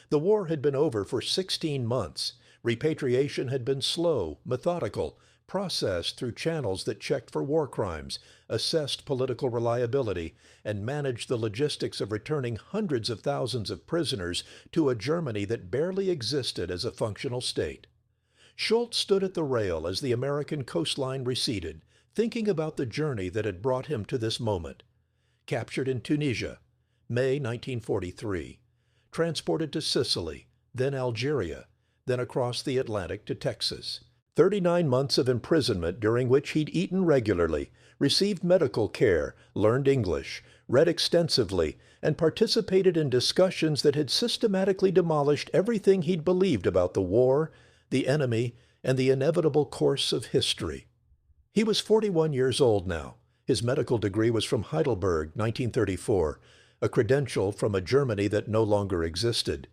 Speaker 1: The war had been over for 16 months. Repatriation had been slow, methodical, processed through channels that checked for war crimes, assessed political reliability, and managed the logistics of returning hundreds of thousands of prisoners to a Germany that barely existed as a functional state. Schultz stood at the rail as the American coastline receded, thinking about the journey that had brought him to this moment. Captured in Tunisia, May 1943. Transported to Sicily, then Algeria, then across the Atlantic to Texas. 39 months of imprisonment during which he'd eaten regularly, received medical care, learned English, read extensively, and participated in discussions that had systematically demolished everything he'd believed about the war, the enemy, and the inevitable course of history. He was 41 years old now. His medical degree was from Heidelberg, 1934, a credential from a Germany that no longer existed.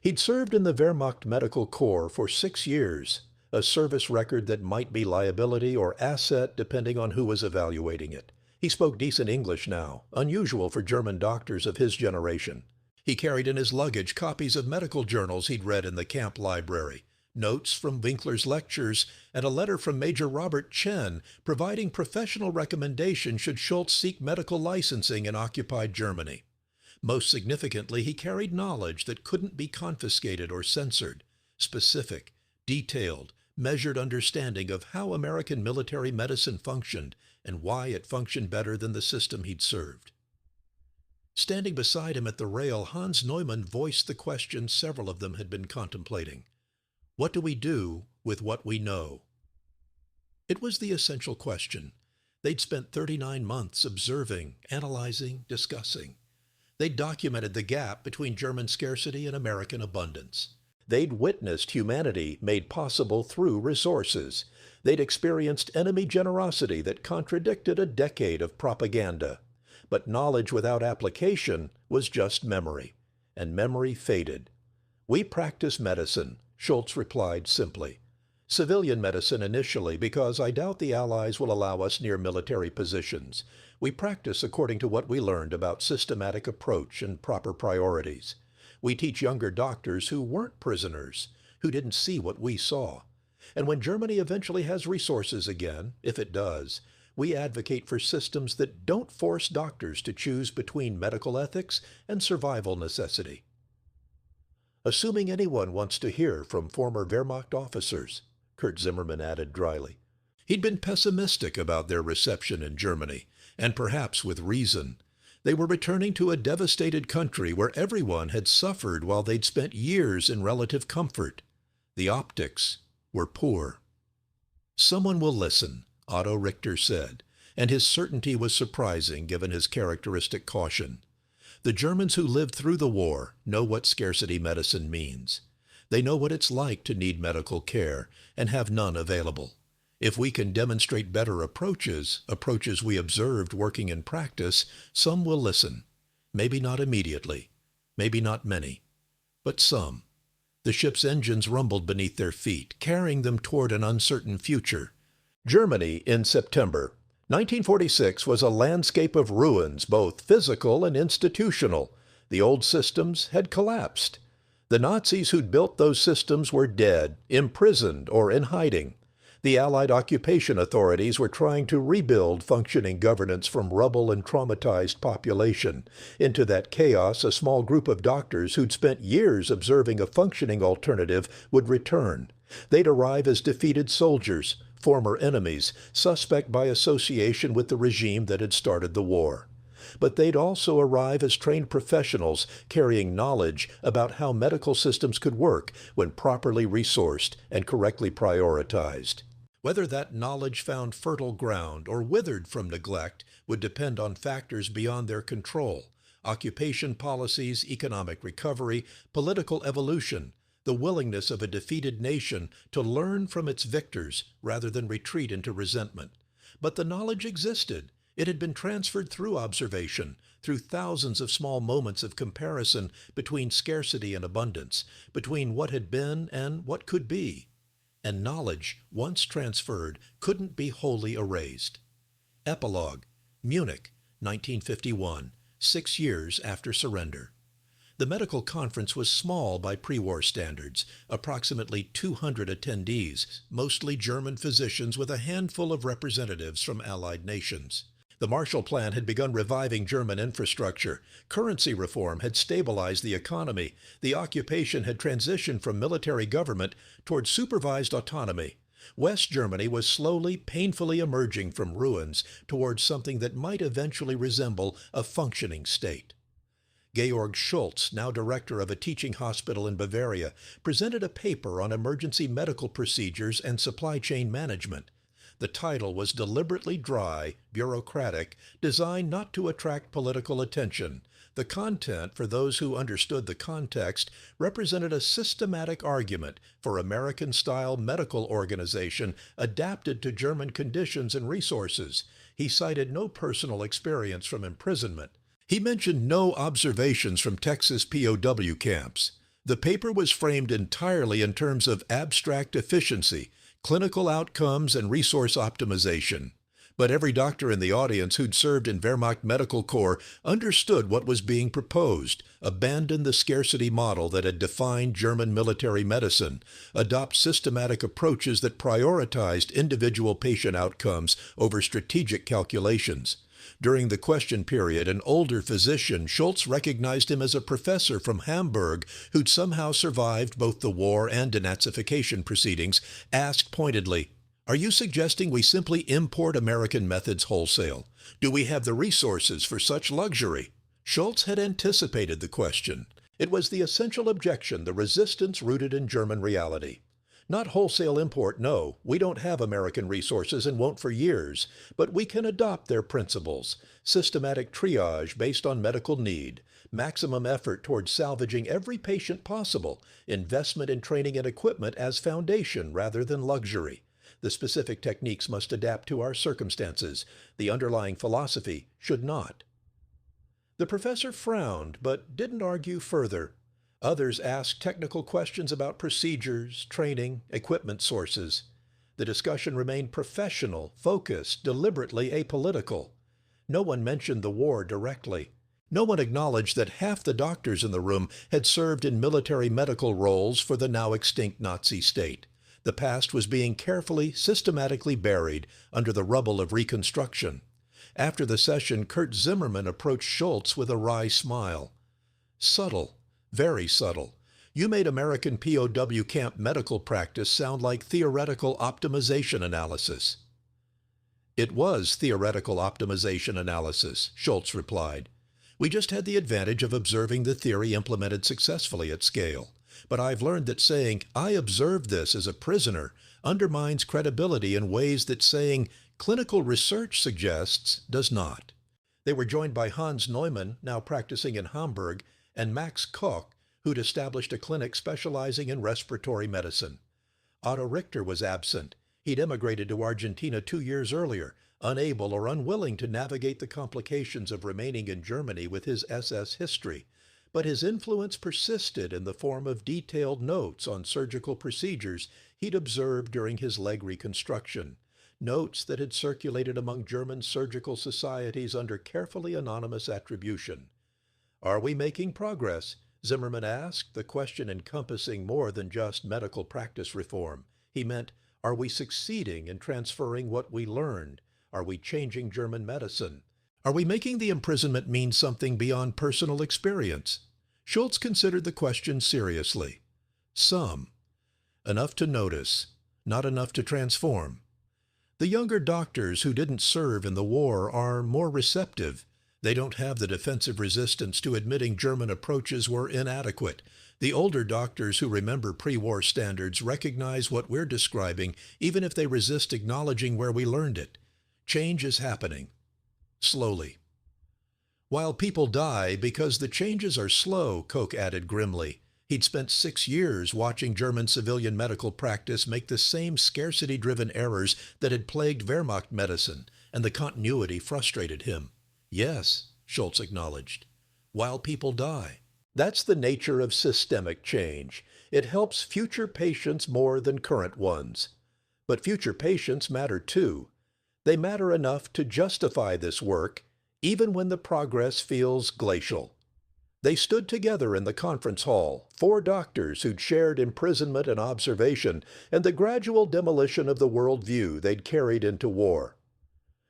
Speaker 1: He'd served in the Wehrmacht Medical Corps for 6 years, a service record that might be liability or asset depending on who was evaluating it. He spoke decent English now, unusual for German doctors of his generation. He carried in his luggage copies of medical journals he'd read in the camp library, notes from Winkler's lectures, and a letter from Major Robert Chen providing professional recommendation should Schultz seek medical licensing in occupied Germany. Most significantly, he carried knowledge that couldn't be confiscated or censored, specific, detailed, measured understanding of how American military medicine functioned and why it functioned better than the system he'd served. Standing beside him at the rail, Hans Neumann voiced the question several of them had been contemplating. What do we do with what we know? It was the essential question. They'd spent 39 months observing, analyzing, discussing. They'd documented the gap between German scarcity and American abundance. They'd witnessed humanity made possible through resources. They'd experienced enemy generosity that contradicted a decade of propaganda. But knowledge without application was just memory, and memory faded. We practice medicine, Schultz replied simply. Civilian medicine initially, because I doubt the Allies will allow us near military positions. We practice according to what we learned about systematic approach and proper priorities. We teach younger doctors who weren't prisoners, who didn't see what we saw. And when Germany eventually has resources again, if it does, we advocate for systems that don't force doctors to choose between medical ethics and survival necessity. Assuming anyone wants to hear from former Wehrmacht officers, Kurt Zimmermann added dryly. He'd been pessimistic about their reception in Germany, and perhaps with reason. They were returning to a devastated country where everyone had suffered while they'd spent years in relative comfort. The optics were poor. Someone will listen, Otto Richter said, and his certainty was surprising given his characteristic caution. The Germans who lived through the war know what scarcity medicine means. They know what it's like to need medical care and have none available. If we can demonstrate better approaches we observed working in practice, some will listen. Maybe not immediately, maybe not many, but some. The ship's engines rumbled beneath their feet, carrying them toward an uncertain future. Germany in September. 1946 was a landscape of ruins, both physical and institutional. The old systems had collapsed. The Nazis who'd built those systems were dead, imprisoned, or in hiding. The Allied occupation authorities were trying to rebuild functioning governance from rubble and traumatized population. Into that chaos, a small group of doctors who'd spent years observing a functioning alternative would return. They'd arrive as defeated soldiers, former enemies, suspect by association with the regime that had started the war. But they'd also arrive as trained professionals carrying knowledge about how medical systems could work when properly resourced and correctly prioritized. Whether that knowledge found fertile ground or withered from neglect would depend on factors beyond their control: occupation policies, economic recovery, political evolution, the willingness of a defeated nation to learn from its victors rather than retreat into resentment. But the knowledge existed. It had been transferred through observation, through thousands of small moments of comparison between scarcity and abundance, between what had been and what could be. And knowledge, once transferred, couldn't be wholly erased. Epilogue, Munich, 1951, 6 years after surrender. The medical conference was small by pre-war standards, approximately 200 attendees, mostly German physicians with a handful of representatives from Allied nations. The Marshall Plan had begun reviving German infrastructure. Currency reform had stabilized the economy. The occupation had transitioned from military government toward supervised autonomy. West Germany was slowly, painfully emerging from ruins towards something that might eventually resemble a functioning state. Georg Schultz, now director of a teaching hospital in Bavaria, presented a paper on emergency medical procedures and supply chain management. The title was deliberately dry, bureaucratic, designed not to attract political attention. The content, for those who understood the context, represented a systematic argument for American-style medical organization adapted to German conditions and resources. He cited no personal experience from imprisonment. He mentioned no observations from Texas POW camps. The paper was framed entirely in terms of abstract efficiency, clinical outcomes, and resource optimization. But every doctor in the audience who'd served in Wehrmacht Medical Corps understood what was being proposed: abandon the scarcity model that had defined German military medicine, adopt systematic approaches that prioritized individual patient outcomes over strategic calculations. During the question period, an older physician, Schultz recognized him as a professor from Hamburg who'd somehow survived both the war and denazification proceedings, asked pointedly, "Are you suggesting we simply import American methods wholesale? Do we have the resources for such luxury?" Schultz had anticipated the question. It was the essential objection, the resistance rooted in German reality. Not wholesale import, no. We don't have American resources and won't for years, but we can adopt their principles. Systematic triage based on medical need, maximum effort towards salvaging every patient possible, investment in training and equipment as foundation rather than luxury. The specific techniques must adapt to our circumstances. The underlying philosophy should not. The professor frowned, but didn't argue further. Others asked technical questions about procedures, training, equipment sources. The discussion remained professional, focused, deliberately apolitical. No one mentioned the war directly. No one acknowledged that half the doctors in the room had served in military medical roles for the now extinct Nazi state. The past was being carefully, systematically buried under the rubble of Reconstruction. After the session, Kurt Zimmermann approached Schultz with a wry smile. "Subtle. Very subtle. You made American POW camp medical practice sound like theoretical optimization analysis." "It was theoretical optimization analysis," Schultz replied. "We just had the advantage of observing the theory implemented successfully at scale. But I've learned that saying, 'I observed this as a prisoner,' undermines credibility in ways that saying, 'clinical research suggests,' does not." They were joined by Hans Neumann, now practicing in Hamburg, and Max Koch, who'd established a clinic specializing in respiratory medicine. Otto Richter was absent. He'd emigrated to Argentina 2 years earlier, unable or unwilling to navigate the complications of remaining in Germany with his SS history. But his influence persisted in the form of detailed notes on surgical procedures he'd observed during his leg reconstruction, notes that had circulated among German surgical societies under carefully anonymous attribution. Are we making progress? Zimmerman asked, the question encompassing more than just medical practice reform. He meant, are we succeeding in transferring what we learned? Are we changing German medicine? Are we making the imprisonment mean something beyond personal experience? Schultz considered the question seriously. Some. Enough to notice, not enough to transform. The younger doctors who didn't serve in the war are more receptive. They don't have the defensive resistance to admitting German approaches were inadequate. The older doctors who remember pre-war standards recognize what we're describing, even if they resist acknowledging where we learned it. Change is happening. Slowly. While people die because the changes are slow, Koch added grimly. He'd spent 6 years watching German civilian medical practice make the same scarcity-driven errors that had plagued Wehrmacht medicine, and the continuity frustrated him. Yes, Schultz acknowledged. While people die. That's the nature of systemic change. It helps future patients more than current ones. But future patients matter too. They matter enough to justify this work, even when the progress feels glacial. They stood together in the conference hall, 4 doctors who'd shared imprisonment and observation, and the gradual demolition of the worldview they'd carried into war.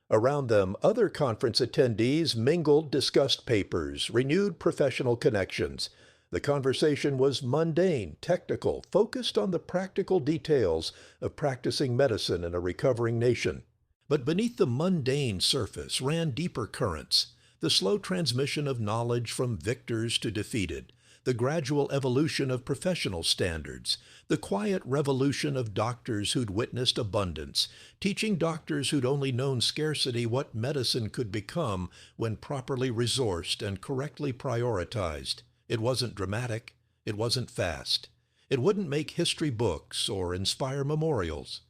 Speaker 1: Around them, other conference attendees mingled, discussed papers, renewed professional connections. The conversation was mundane, technical, focused on the practical details of practicing medicine in a recovering nation. But beneath the mundane surface ran deeper currents, the slow transmission of knowledge from victors to defeated, the gradual evolution of professional standards, the quiet revolution of doctors who'd witnessed abundance, teaching doctors who'd only known scarcity what medicine could become when properly resourced and correctly prioritized. It wasn't dramatic. It wasn't fast. It wouldn't make history books or inspire memorials.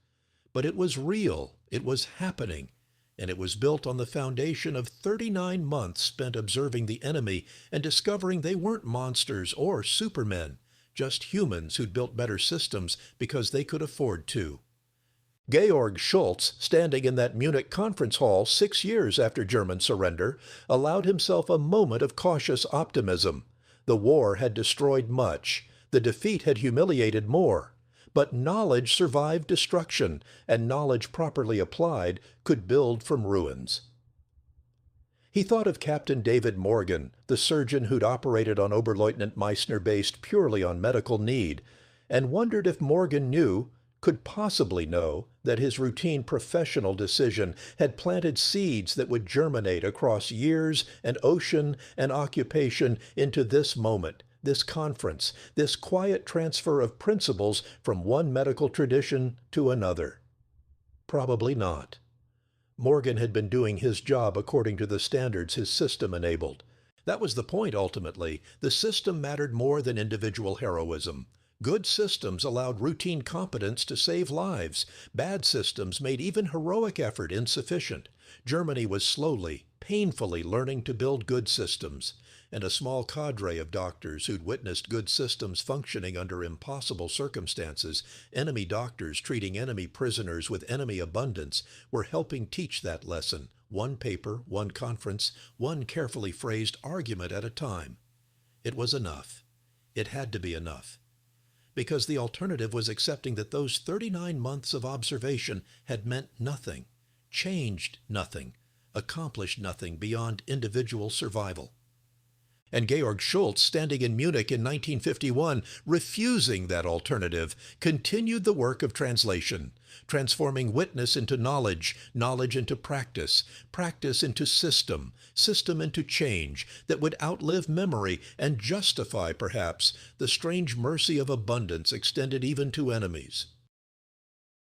Speaker 1: But it was real. It was happening. And it was built on the foundation of 39 months spent observing the enemy and discovering they weren't monsters or supermen, just humans who'd built better systems because they could afford to. Georg Schultz, standing in that Munich conference hall 6 years after German surrender, allowed himself a moment of cautious optimism. The war had destroyed much. The defeat had humiliated more. But knowledge survived destruction, and knowledge properly applied could build from ruins. He thought of Captain David Morgan, the surgeon who'd operated on Oberleutnant Meissner based purely on medical need, and wondered if Morgan knew, could possibly know, that his routine professional decision had planted seeds that would germinate across years and ocean and occupation into this moment. This conference, this quiet transfer of principles from one medical tradition to another? Probably not. Morgan had been doing his job according to the standards his system enabled. That was the point, ultimately. The system mattered more than individual heroism. Good systems allowed routine competence to save lives. Bad systems made even heroic effort insufficient. Germany was slowly, painfully learning to build good systems. And a small cadre of doctors who'd witnessed good systems functioning under impossible circumstances, enemy doctors treating enemy prisoners with enemy abundance, were helping teach that lesson, one paper, one conference, one carefully phrased argument at a time. It was enough. It had to be enough. Because the alternative was accepting that those 39 months of observation had meant nothing, changed nothing, accomplished nothing beyond individual survival. And Georg Schultz, standing in Munich in 1951, refusing that alternative, continued the work of translation, transforming witness into knowledge, knowledge into practice, practice into system, system into change that would outlive memory and justify, perhaps, the strange mercy of abundance extended even to enemies.